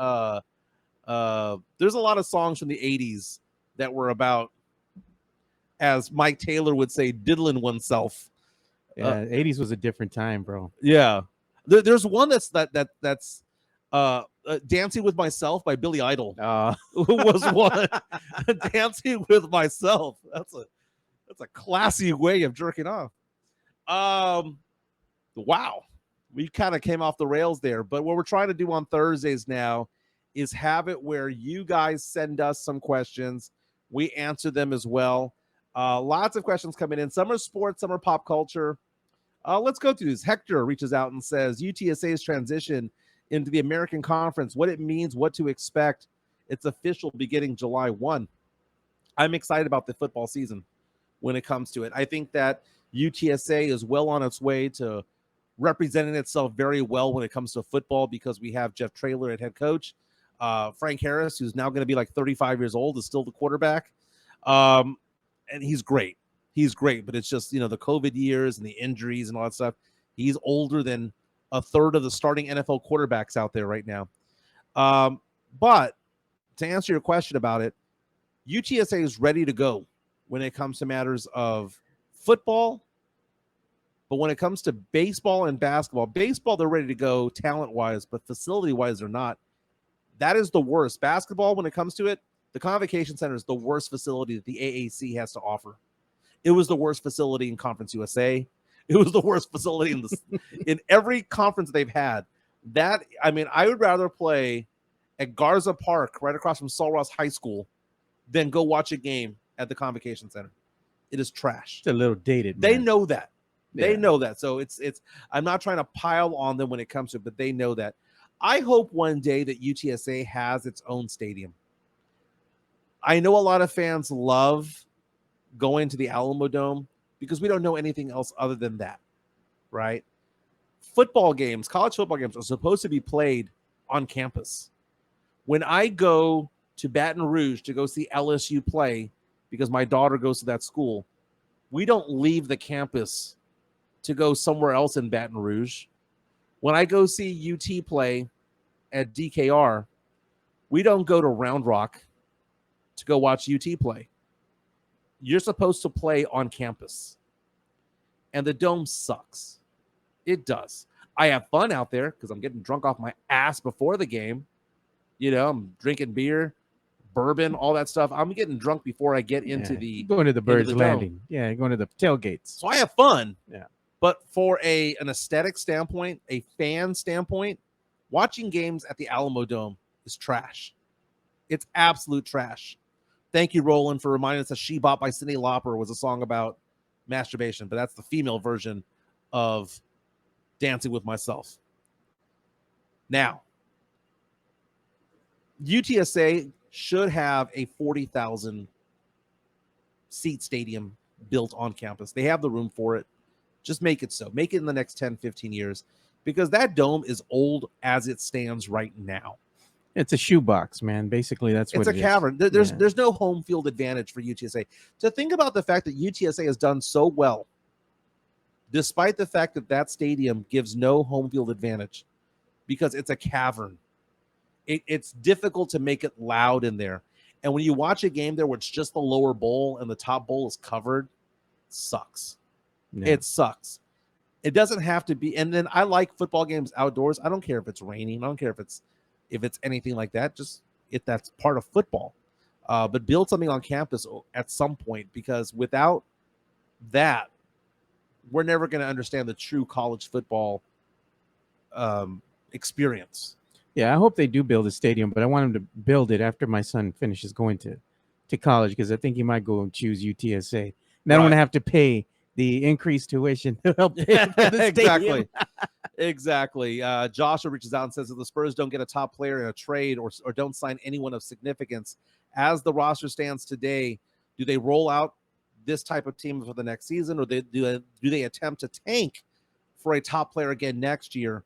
There's a lot of songs from the 80s that were about, as Mike Taylor would say, diddling oneself. Yeah, 80s was a different time, bro. Yeah. There's one that's Dancing with Myself by Billy Idol. Was one. Dancing with Myself. That's a classy way of jerking off. Wow. We kind of came off the rails there, but what we're trying to do on Thursdays now is have it where you guys send us some questions. We answer them as well. Lots of questions coming in. Some are sports, some are pop culture. Let's go through this. Hector reaches out and says, UTSA's transition into the American Conference, what it means, what to expect. It's official beginning July 1. I'm excited about the football season when it comes to it. I think that UTSA is well on its way to representing itself very well when it comes to football, because we have Jeff Traylor at head coach. Frank Harris, who's now going to be like 35 years old, is still the quarterback. And he's great. He's great, but it's just, the COVID years and the injuries and all that stuff. He's older than a third of the starting NFL quarterbacks out there right now. But to answer your question about it, UTSA is ready to go when it comes to matters of football. But when it comes to baseball and basketball, baseball, they're ready to go talent-wise, but facility-wise, they're not. That is the worst. Basketball, when it comes to it, the Convocation Center is the worst facility that the AAC has to offer. It was the worst facility in Conference USA. It was the worst facility in every conference they've had. I would rather play at Garza Park, right across from Sul Ross High School, than go watch a game at the Convocation Center. It is trash. It's a little dated, man. They know that. They know that. So it's I'm not trying to pile on them when it comes to it, but they know that. I hope one day that UTSA has its own stadium. I know a lot of fans love going to the Alamo Dome. because we don't know anything else other than that, right? Football games, college football games are supposed to be played on campus. When I go to Baton Rouge to go see LSU play, because my daughter goes to that school, we don't leave the campus to go somewhere else in Baton Rouge. When I go see UT play at DKR, we don't go to Round Rock to go watch UT play. You're supposed to play on campus. And the dome sucks. It does. I have fun out there because I'm getting drunk off my ass before the game. You know, I'm drinking beer, bourbon, all that stuff. I'm getting drunk before I get into going to the Birds the Landing. dome. Yeah, going to the tailgates. So I have fun. Yeah. But for an aesthetic standpoint, a fan standpoint, watching games at the Alamo Dome is trash. It's absolute trash. Thank you, Roland, for reminding us that She Bop by Cyndi Lauper was a song about masturbation, but that's the female version of Dancing with Myself. Now, UTSA should have a 40,000 seat stadium built on campus. They have the room for it. Just make it so. Make it in the next 10, 15 years, because that dome is old as it stands right now. It's a shoebox, man. Basically, that's what it's a cavern. There's no home field advantage for UTSA. To think about the fact that UTSA has done so well, despite the fact that that stadium gives no home field advantage, because it's a cavern. It's difficult to make it loud in there. And when you watch a game there where it's just the lower bowl and the top bowl is covered, it sucks. Yeah. It sucks. It doesn't have to be. And then I like football games outdoors. I don't care if it's raining. I don't care if it's anything like that. Just if that's part of football. But build something on campus at some point, because without that, we're never going to understand the true college football experience. Yeah, I hope they do build a stadium, but I want them to build it after my son finishes going to college, because I think he might go and choose UTSA. And I don't want to have to pay the increased tuition to help pay for the stadium. Exactly. Joshua reaches out and says, if the Spurs don't get a top player in a trade or don't sign anyone of significance, as the roster stands today, do they roll out this type of team for the next season, or do they attempt to tank for a top player again next year?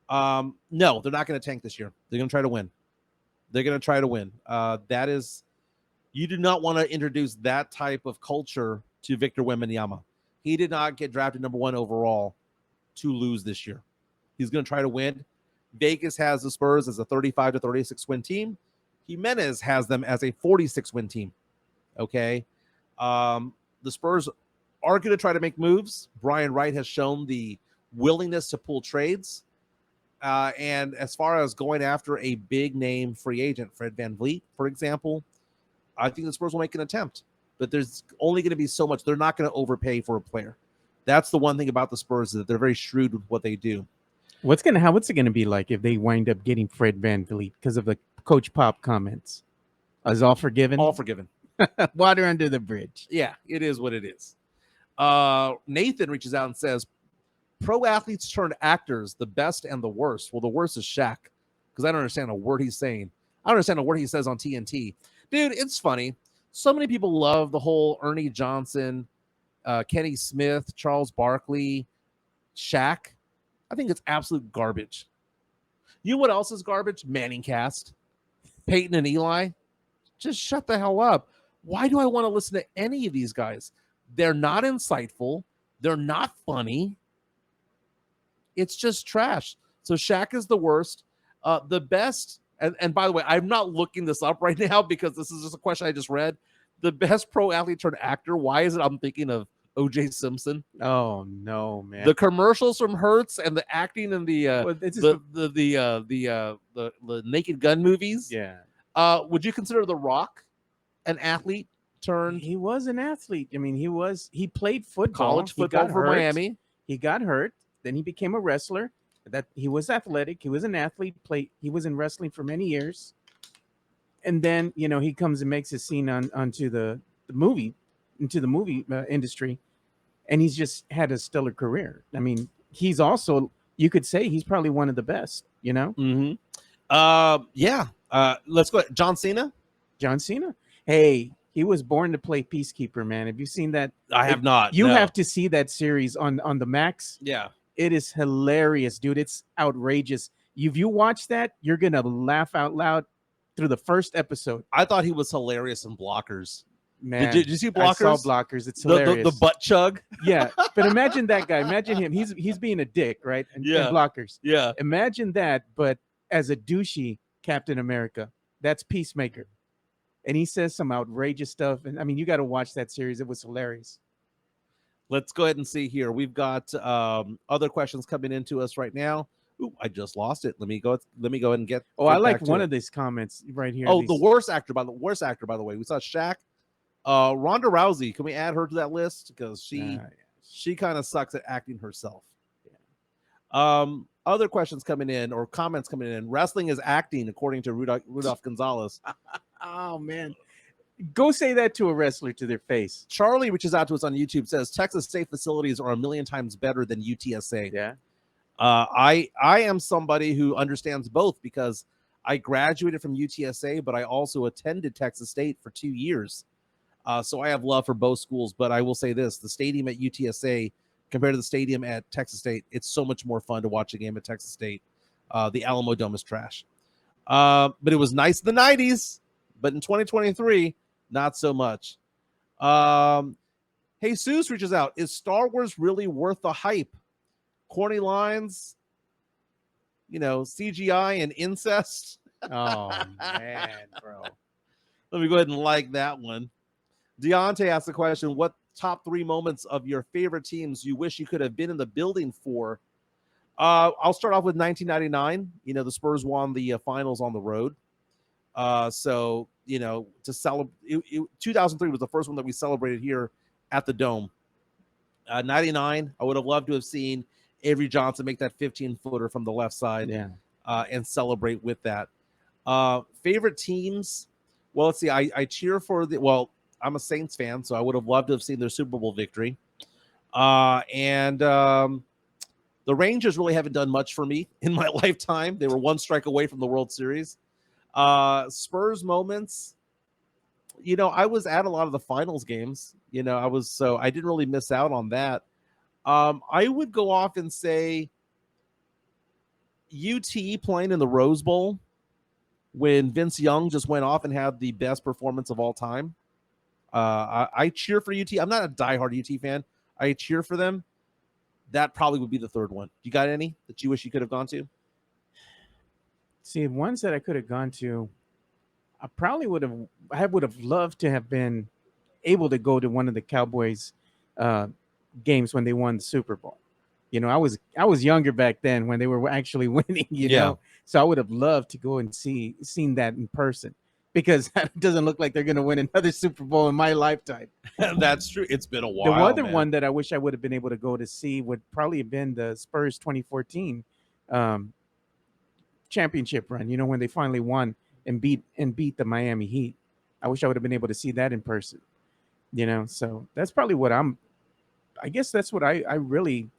No, they're not going to tank this year. They're going to try to win. That is, you do not want to introduce that type of culture to Victor Wembanyama. He did not get drafted number 1 overall to lose this year. He's going to try to win. Vegas has the Spurs as a 35 to 36 win team. Jimenez has them as a 46 win team. Okay. The Spurs are going to try to make moves. Brian Wright has shown the willingness to pull trades. And as far as going after a big name free agent, Fred VanVleet, for example, I think the Spurs will make an attempt, but there's only going to be so much. They're not going to overpay for a player. That's the one thing about the Spurs, is that they're very shrewd with what they do. What's it going to be like if they wind up getting Fred VanVleet because of the Coach Pop comments? Is all forgiven? All forgiven. Water under the bridge. Yeah, it is what it is. Nathan reaches out and says, pro athletes turned actors, the best and the worst. Well, the worst is Shaq, because I don't understand a word he's saying. I don't understand a word he says on TNT. Dude, it's funny. So many people love the whole Ernie Johnson, Kenny Smith, Charles Barkley, Shaq. I think it's absolute garbage. You know what else is garbage? Manning cast. Peyton and Eli. Just shut the hell up. Why do I want to listen to any of these guys? They're not insightful. They're not funny. It's just trash. So Shaq is the worst. The best, and by the way, I'm not looking this up right now because this is just a question I just read. The best pro athlete turned actor. Why is it I'm thinking of O.J. Simpson? Oh no, man! The commercials from Hertz and the acting in the Naked Gun movies. Yeah. Would you consider The Rock an athlete turned? He was an athlete. I mean, he played football, college football for Miami. He got hurt. Then he became a wrestler. That he was athletic. He was an athlete. He was in wrestling for many years. And then, he comes and makes a scene onto the movie industry, and he's just had a stellar career. I mean, he's also, you could say, he's probably one of the best. Mm-hmm. Yeah. Let's go. John Cena. John Cena. Hey, He was born to play peacekeeper, man. Have you seen that? I have not. You no. have to see that series on the Max. Yeah. It is hilarious, dude. It's outrageous. If you watch that, you're gonna laugh out loud through the first episode. I thought he was hilarious in Blockers. Man, Did you see I saw Blockers? Blockers. It's The hilarious. butt chug. Yeah, but imagine that guy. Imagine him. He's being a dick, right? And Yeah. Blockers. Yeah. Imagine that, but as a douchey Captain America. That's Peacemaker. And he says some outrageous stuff. And I mean, you got to watch that series. It was hilarious. Let's go ahead and see here. We've got other questions coming into us right now. Ooh, I just lost it. Let me go ahead and get. Oh, I like back to one it. of these comments right here. Oh, the worst actor by the way. We saw Shaq. Ronda Rousey. Can we add her to that list? Because she kind of sucks at acting herself. Yeah. Other questions coming in or comments coming in. Wrestling is acting, according to Rudolph Gonzalez. Oh man. Go say that to a wrestler to their face. Charlie reaches out to us on YouTube, says Texas state facilities are a million times better than UTSA. Yeah. I am somebody who understands both because I graduated from UTSA, but I also attended Texas State for 2 years. So I have love for both schools, but I will say this, the stadium at UTSA compared to the stadium at Texas State, it's so much more fun to watch a game at Texas State. The Alamo Dome is trash. But it was nice in the 90s, but in 2023, not so much. Jesus reaches out. Is Star Wars really worth the hype? Corny lines, CGI and incest. Oh, man, bro. Let me go ahead and like that one. Deontay asked the question, what top 3 moments of your favorite teams you wish you could have been in the building for? I'll start off with 1999. The Spurs won the finals on the road. So, to celebrate, 2003 was the first one that we celebrated here at the Dome. 99, I would have loved to have seen Avery Johnson make that 15-footer from the left side and celebrate with that. Favorite teams? Well, let's see. I cheer for I'm a Saints fan, so I would have loved to have seen their Super Bowl victory. And the Rangers really haven't done much for me in my lifetime. They were one strike away from the World Series. Spurs moments. I was at a lot of the finals games. I didn't really miss out on that. I would go off and say UT playing in the Rose Bowl when Vince Young just went off and had the best performance of all time. I cheer for UT. I'm not a diehard UT fan. I cheer for them. That probably would be the third one. You got any that you wish you could have gone to? See, ones that I could have gone to, I probably would have loved to have been able to go to one of the Cowboys games when they won the Super Bowl. I was younger back then when they were actually winning, know. So I would have loved to go and seen that in person, because it doesn't look like they're going to win another Super Bowl in my lifetime. That's true. It's been a while. The other one that I wish I would have been able to go to see would probably have been the Spurs 2014 championship run, when they finally won and beat the Miami Heat. I wish I would have been able to see that in person. So that's probably what I guess that's what I really,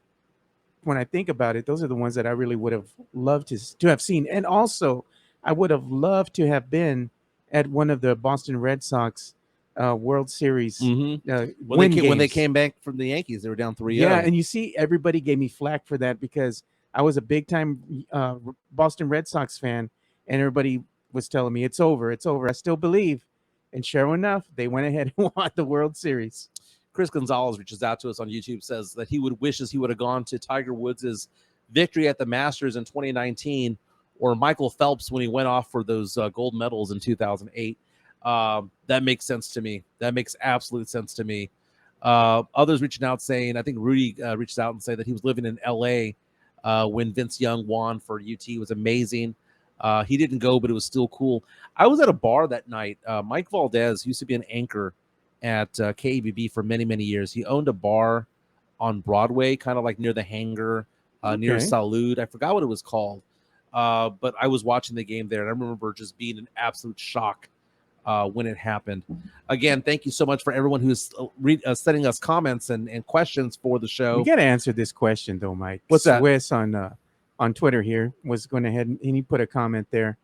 when I think about it, those are the ones that I really would have loved to have seen. And also, I would have loved to have been at one of the Boston Red Sox World Series when they came back from the Yankees. They were down 3-0. Yeah, and you see, everybody gave me flack for that because I was a big-time Boston Red Sox fan, and everybody was telling me, it's over. I still believe. And sure enough, they went ahead and won the World Series. Chris Gonzalez reaches out to us on YouTube, says that he wishes he would have gone to Tiger Woods' victory at the Masters in 2019, or Michael Phelps when he went off for those gold medals in 2008. That makes sense to me. That makes absolute sense to me. Others reaching out saying, I think Rudy reached out and said that he was living in LA when Vince Young won for UT. It was amazing. He didn't go, but it was still cool. I was at a bar that night. Mike Valdez used to be an anchor at KABB for many, many years. He owned a bar on Broadway, kind of like near the hangar, near Salud. I forgot what it was called. But I was watching the game there, and I remember just being in absolute shock when it happened. Again, thank you so much for everyone who's sending us comments and questions for the show. We got to answer this question, though, Mike. What's that? Swiss on Twitter here was going ahead and he put a comment there,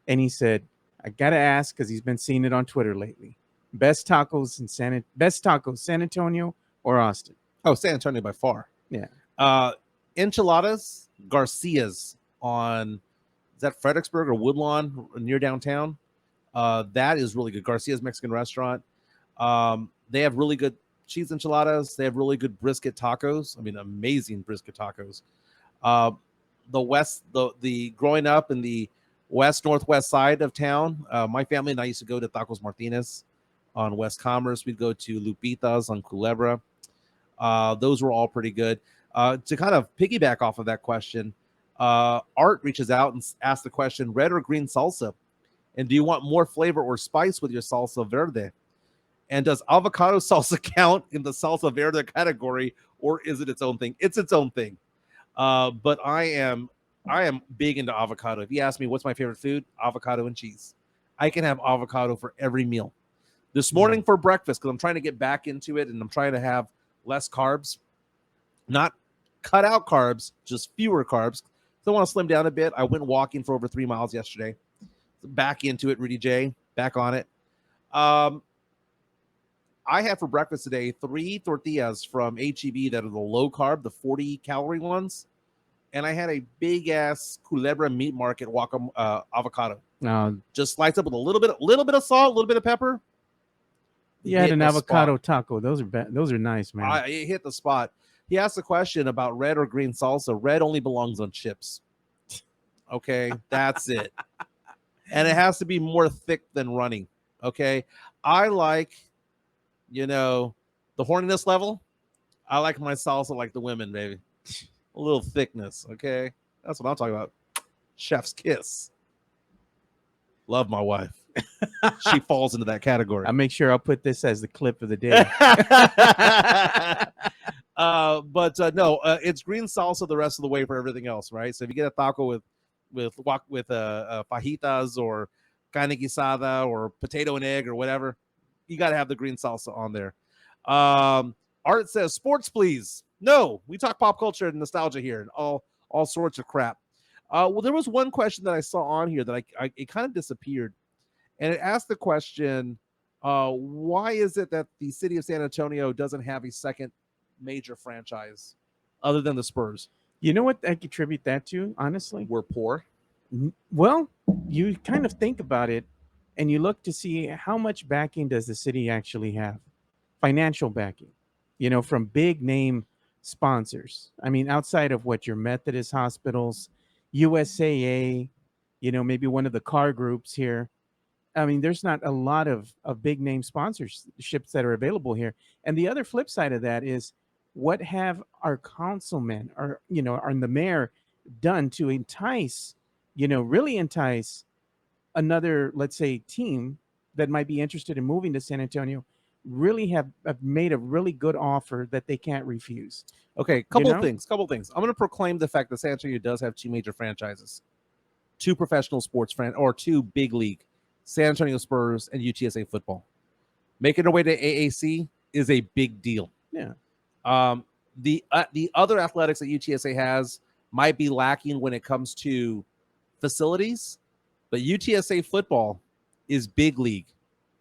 and he said, I got to ask, because he's been seeing it on Twitter lately. Best tacos San Antonio or Austin. Oh, San Antonio by far. Yeah. Enchiladas Garcia's on, is that Fredericksburg or Woodlawn near downtown? That is really good. Garcia's Mexican restaurant. They have really good cheese enchiladas. They have really good brisket tacos. I mean, amazing brisket tacos. The growing up in the northwest side of town, my family and I used to go to Tacos Martinez on West Commerce. We'd go to Lupita's on Culebra. Those were all pretty good. To kind of piggyback off of that question, Art reaches out and asks the question, red or green salsa? And do you want more flavor or spice with your salsa verde? And does avocado salsa count in the salsa verde category, or is it its own thing? It's its own thing. But I am big into avocado. If you ask me what's my favorite food, avocado and cheese. I can have avocado for every meal. This morning for breakfast, because I'm trying to get back into it and I'm trying to have less carbs, not cut out carbs, just fewer carbs. So I want to slim down a bit. I went walking for over 3 miles yesterday. Back into it, Rudy J. Back on it. I had for breakfast today 3 tortillas from HEB that are the low carb, the 40 calorie ones. And I had a big ass Culebra Meat Market avocado. Just sliced up with a little bit of salt, a little bit of pepper. You had an avocado taco. Those are nice, man. It hit the spot. He asked a question about red or green salsa. Red only belongs on chips. Okay, that's it. And it has to be more thick than runny. Okay, I like, the horniness level. I like my salsa like the women, baby. A little thickness. Okay, that's what I'm talking about. Chef's kiss. Love my wife. She falls into that category. I'll make sure I'll put this as the clip of the day. No, it's green salsa the rest of the way for everything else, right? So if you get a taco with fajitas or carne guisada or potato and egg or whatever, you got to have the green salsa on there. Art says, sports, please. No, we talk pop culture and nostalgia here and all sorts of crap. Well, there was one question that I saw on here that it kind of disappeared. And it asked the question, why is it that the city of San Antonio doesn't have a second major franchise other than the Spurs? You know what I contribute that to, honestly? We're poor. Well, you kind of think about it and you look to see how much backing does the city actually have? Financial backing, from big name sponsors. I mean, outside of what your Methodist hospitals, USAA, maybe one of the car groups here. I mean, there's not a lot of big name sponsorships that are available here. And the other flip side of that is, what have our councilmen or the mayor done to really entice another, let's say, team that might be interested in moving to San Antonio, really have made a really good offer that they can't refuse. Okay, couple of things. I'm going to proclaim the fact that San Antonio does have 2 major franchises, 2 professional sports or 2 big league, San Antonio Spurs and UTSA football. Making their way to AAC is a big deal. Yeah. The other athletics that UTSA has might be lacking when it comes to facilities, but UTSA football is big league.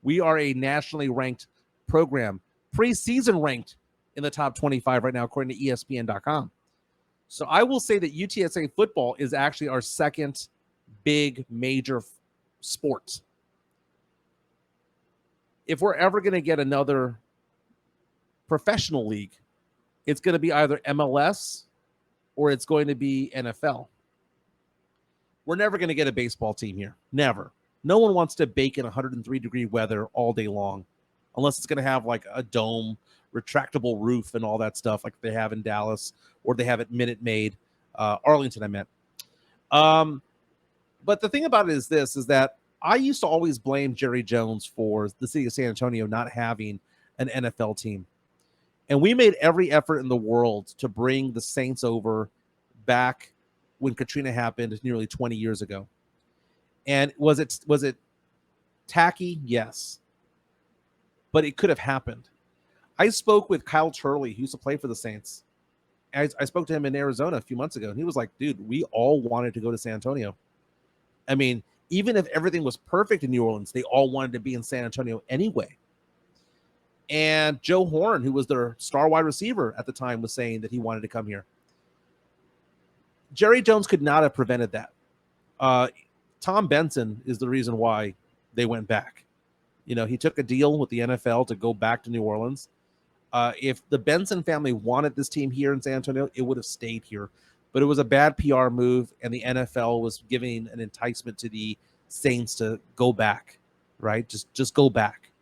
We are a nationally ranked program, preseason ranked in the top 25 right now, according to ESPN.com. So I will say that UTSA football is actually our second big major sport. If we're ever going to get another professional league, it's going to be either MLS or it's going to be NFL. We're never going to get a baseball team here. Never. No one wants to bake in 103-degree weather all day long, unless it's going to have like a dome, retractable roof, and all that stuff like they have in Dallas or they have at Minute Maid, Arlington, I meant. But the thing about it is that I used to always blame Jerry Jones for the city of San Antonio not having an NFL team. And we made every effort in the world to bring the Saints over back when Katrina happened nearly 20 years ago. And was it tacky? Yes. But it could have happened. I spoke with Kyle Turley, who used to play for the Saints. I spoke to him in Arizona a few months ago, and he was like, dude, we all wanted to go to San Antonio. I mean, even if everything was perfect in New Orleans, they all wanted to be in San Antonio anyway. And Joe Horn, who was their star wide receiver at the time, was saying that he wanted to come here. Jerry Jones could not have prevented that. Tom Benson is the reason why they went back. He took a deal with the NFL to go back to New Orleans. If the Benson family wanted this team here in San Antonio, it would have stayed here. But it was a bad PR move, and the NFL was giving an enticement to the Saints to go back, right? Just go back.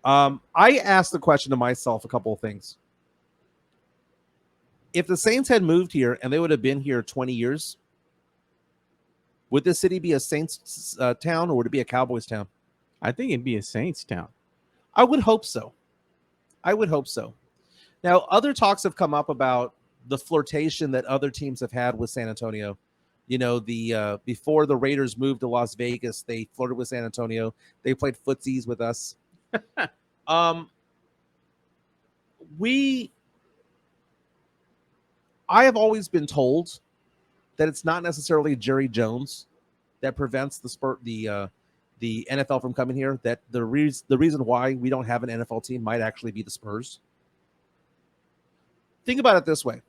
I asked the question to myself a couple of things. If the Saints had moved here and they would have been here 20 years, would this city be a Saints town or would it be a Cowboys town? I think it'd be a Saints town. I would hope so. Now, other talks have come up about the flirtation that other teams have had with San Antonio. Before the Raiders moved to Las Vegas, they flirted with San Antonio. They played footsies with us. I have always been told that it's not necessarily Jerry Jones that prevents the NFL from coming here. That the reason why we don't have an NFL team might actually be the Spurs. Think about it this way.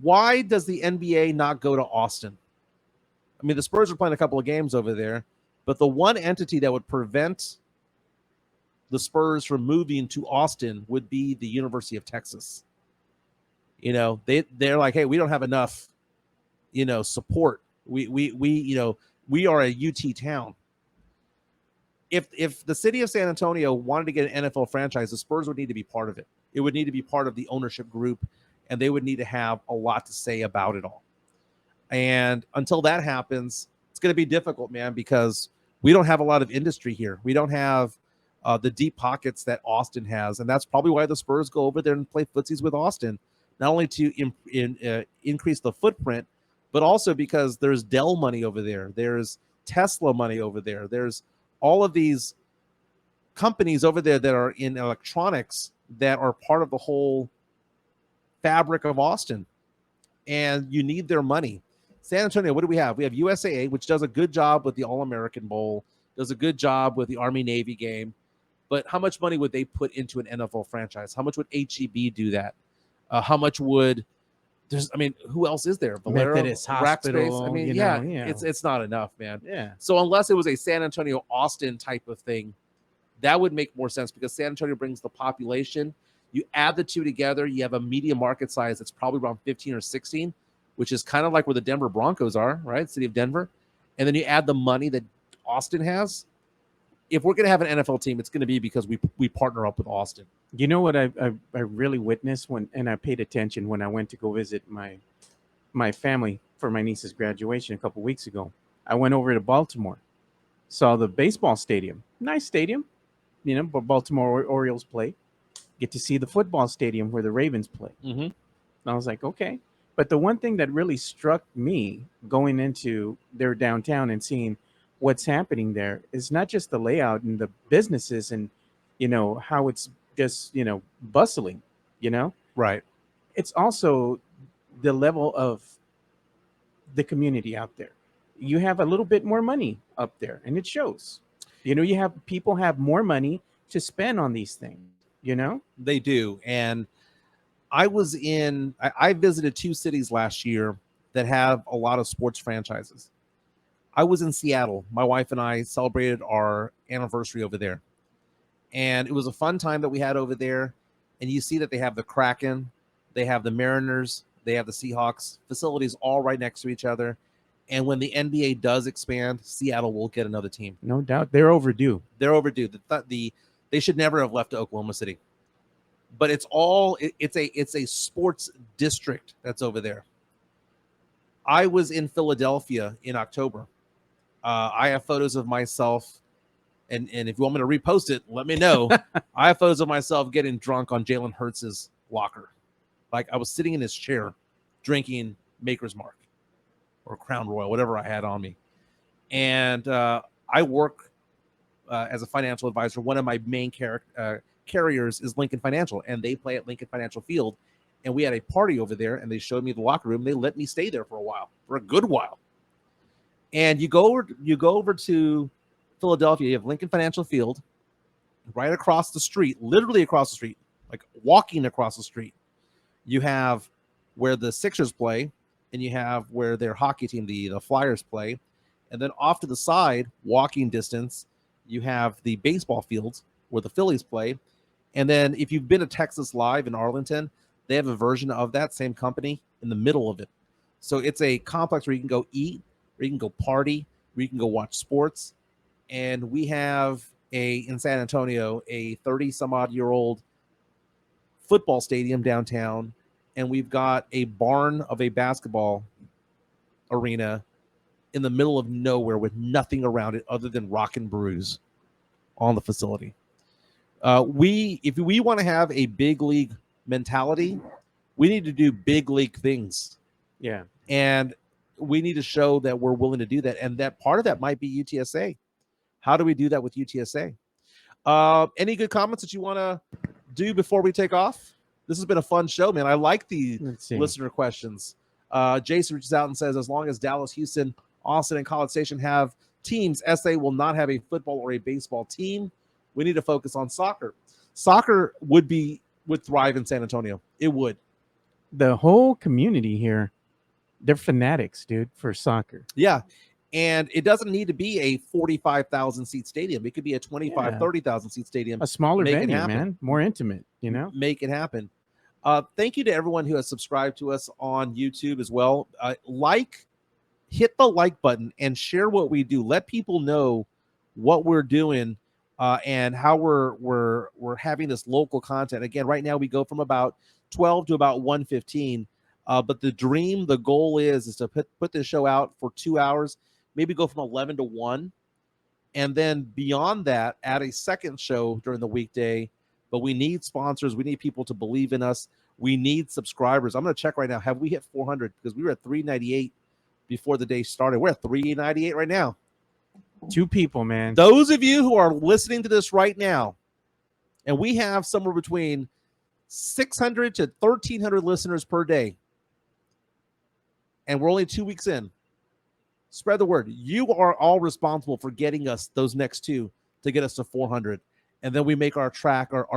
Why does the NBA not go to Austin? I mean, the Spurs are playing a couple of games over there, but the one entity that would prevent the Spurs from moving to Austin would be the University of Texas. They're like, hey, we don't have enough, support. We are a UT town. If the city of San Antonio wanted to get an NFL franchise, the Spurs would need to be part of it. It would need to be part of the ownership group, and they would need to have a lot to say about it all. And until that happens, it's going to be difficult, man, because we don't have a lot of industry here. We don't have the deep pockets that Austin has, and that's probably why the Spurs go over there and play footsies with Austin, not only to increase the footprint, but also because there's Dell money over there. There's Tesla money over there. There's all of these companies over there that are in electronics that are part of the whole fabric of Austin, and you need their money. San Antonio, what do we have? We have USAA, which does a good job with the All-American Bowl, does a good job with the Army-Navy game, but how much money would they put into an NFL franchise? How much would HEB do that? How much would who else is there? Valero, Methodist Hospital. Rackspace. It's not enough, man. Yeah. So unless it was a San Antonio Austin type of thing, that would make more sense because San Antonio brings the population. You add the two together, you have a media market size that's probably around 15 or 16, which is kind of like where the Denver Broncos are, right? City of Denver. And then you add the money that Austin has. If we're going to have an NFL team, it's going to be because we partner up with Austin. You know what I really witnessed and I paid attention when I went to go visit my family for my niece's graduation a couple weeks ago. I went over to Baltimore, saw the baseball stadium, nice stadium, where Baltimore Orioles play. Get to see the football stadium where the Ravens play. Mm-hmm. And I was like, okay. But the one thing that really struck me going into their downtown and seeing what's happening there is not just the layout and the businesses and, how it's just, bustling, Right. It's also the level of the community out there. You have a little bit more money up there and it shows. You have people have more money to spend on these things, They do. And I visited two cities last year that have a lot of sports franchises. I was in Seattle. My wife and I celebrated our anniversary over there. And it was a fun time that we had over there. And you see that they have the Kraken, they have the Mariners, they have the Seahawks, facilities all right next to each other. And when the NBA does expand, Seattle will get another team. No doubt. They're overdue. They should never have left Oklahoma City. But it's a sports district that's over there. I was in Philadelphia in October. I have photos of myself, and if you want me to repost it, let me know. I have photos of myself getting drunk on Jalen Hurts' locker. Like I was sitting in his chair drinking Maker's Mark or Crown Royal, whatever I had on me. And I work as a financial advisor. One of my main carriers is Lincoln Financial, and they play at Lincoln Financial Field. And we had a party over there, and they showed me the locker room. They let me stay there for a good while. And you go over to Philadelphia. You have Lincoln Financial Field, right across the street, literally across the street, like walking across the street, you have where the Sixers play, and you have where their hockey team, the Flyers, play. And then off to the side, walking distance, you have the baseball fields where the Phillies play. And then if you've been to Texas Live in Arlington, they have a version of that same company in the middle of it. So it's a complex where you can go eat, where you can go party, where you can go watch sports. And we have in San Antonio, a 30-some-odd-year-old football stadium downtown, and we've got a barn of a basketball arena in the middle of nowhere with nothing around it other than rock and brews on the facility. If we want to have a big league mentality, we need to do big league things. Yeah. And we need to show that we're willing to do that. And that part of that might be UTSA. How do we do that with UTSA? Any good comments that you want to do before we take off? This has been a fun show, man. I like the listener questions. Jason reaches out and says, as long as Dallas, Houston, Austin, and College Station have teams, SA will not have a football or a baseball team. We need to focus on soccer. Soccer would thrive in San Antonio. It would. The whole community here, they're fanatics, dude, for soccer. Yeah. And it doesn't need to be a 45,000 seat stadium. It could be a 25, 30,000 seat stadium. A smaller venue, man. More intimate, you know? Make it happen. Thank you to everyone who has subscribed to us on YouTube as well. Hit the like button and share what we do. Let people know what we're doing and how we're having this local content. Again, right now we go from about 12 to about 1:15. But the goal is to put this show out for 2 hours, maybe go from 11 to 1. And then beyond that, add a second show during the weekday. But we need sponsors. We need people to believe in us. We need subscribers. I'm going to check right now. Have we hit 400? Because we were at 398 before the day started. We're at 398 right now. 2 people, man. Those of you who are listening to this right now, and we have somewhere between 600 to 1,300 listeners per day, and we're only 2 weeks in. Spread the word. You are all responsible for getting us those next 2 to get us to 400. And then we make our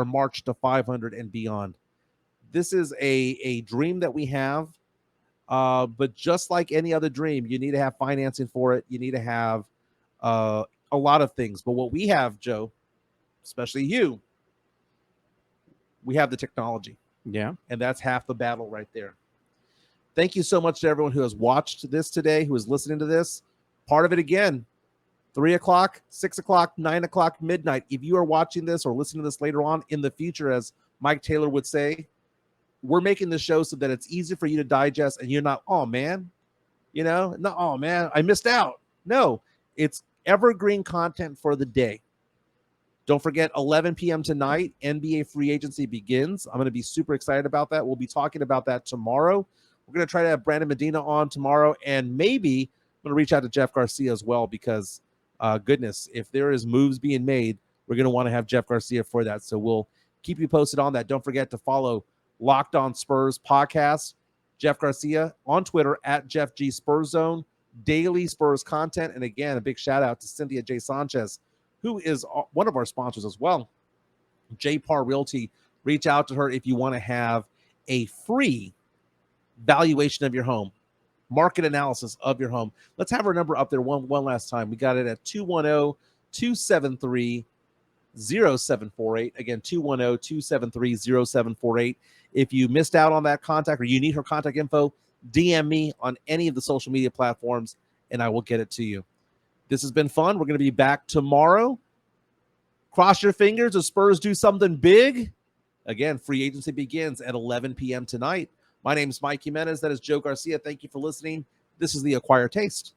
march to 500 and beyond. This is a dream that we have. But just like any other dream, you need to have financing for it. You need to have a lot of things. But what we have, Joe, especially you, we have the technology. Yeah. And that's half the battle right there. Thank you so much to everyone who has watched this today, who is listening to this. Part of it again, 3 o'clock, 6 o'clock, 9 o'clock, midnight. If you are watching this or listening to this later on in the future, as Mike Taylor would say, we're making the show so that it's easy for you to digest and you're not, oh man, oh man, I missed out. No, it's evergreen content for the day. Don't forget, 11 p.m. tonight, NBA free agency begins. I'm going to be super excited about that. We'll be talking about that tomorrow. We're going to try to have Brandon Medina on tomorrow, and maybe I'm going to reach out to Jeff Garcia as well because, goodness, if there is moves being made, we're going to want to have Jeff Garcia for that. So we'll keep you posted on that. Don't forget to follow Locked On Spurs podcast, Jeff Garcia on Twitter at Jeff G Spurs Zone, daily Spurs content. And again, a big shout out to Cynthia J. Sanchez, who is one of our sponsors as well. J Par Realty, reach out to her if you want to have a free valuation of your home, market analysis of your home. Let's have our number up there one last time. We got it at 210-273-0748. Again, 210-273-0748. If you missed out on that contact or you need her contact info, DM me on any of the social media platforms and I will get it to you. This has been fun. We're going to be back tomorrow. Cross your fingers. The Spurs do something big. Again, free agency begins at 11 p.m. tonight. My name is Mike Jimenez. That is Joe Garcia. Thank you for listening. This is The Acquired Taste.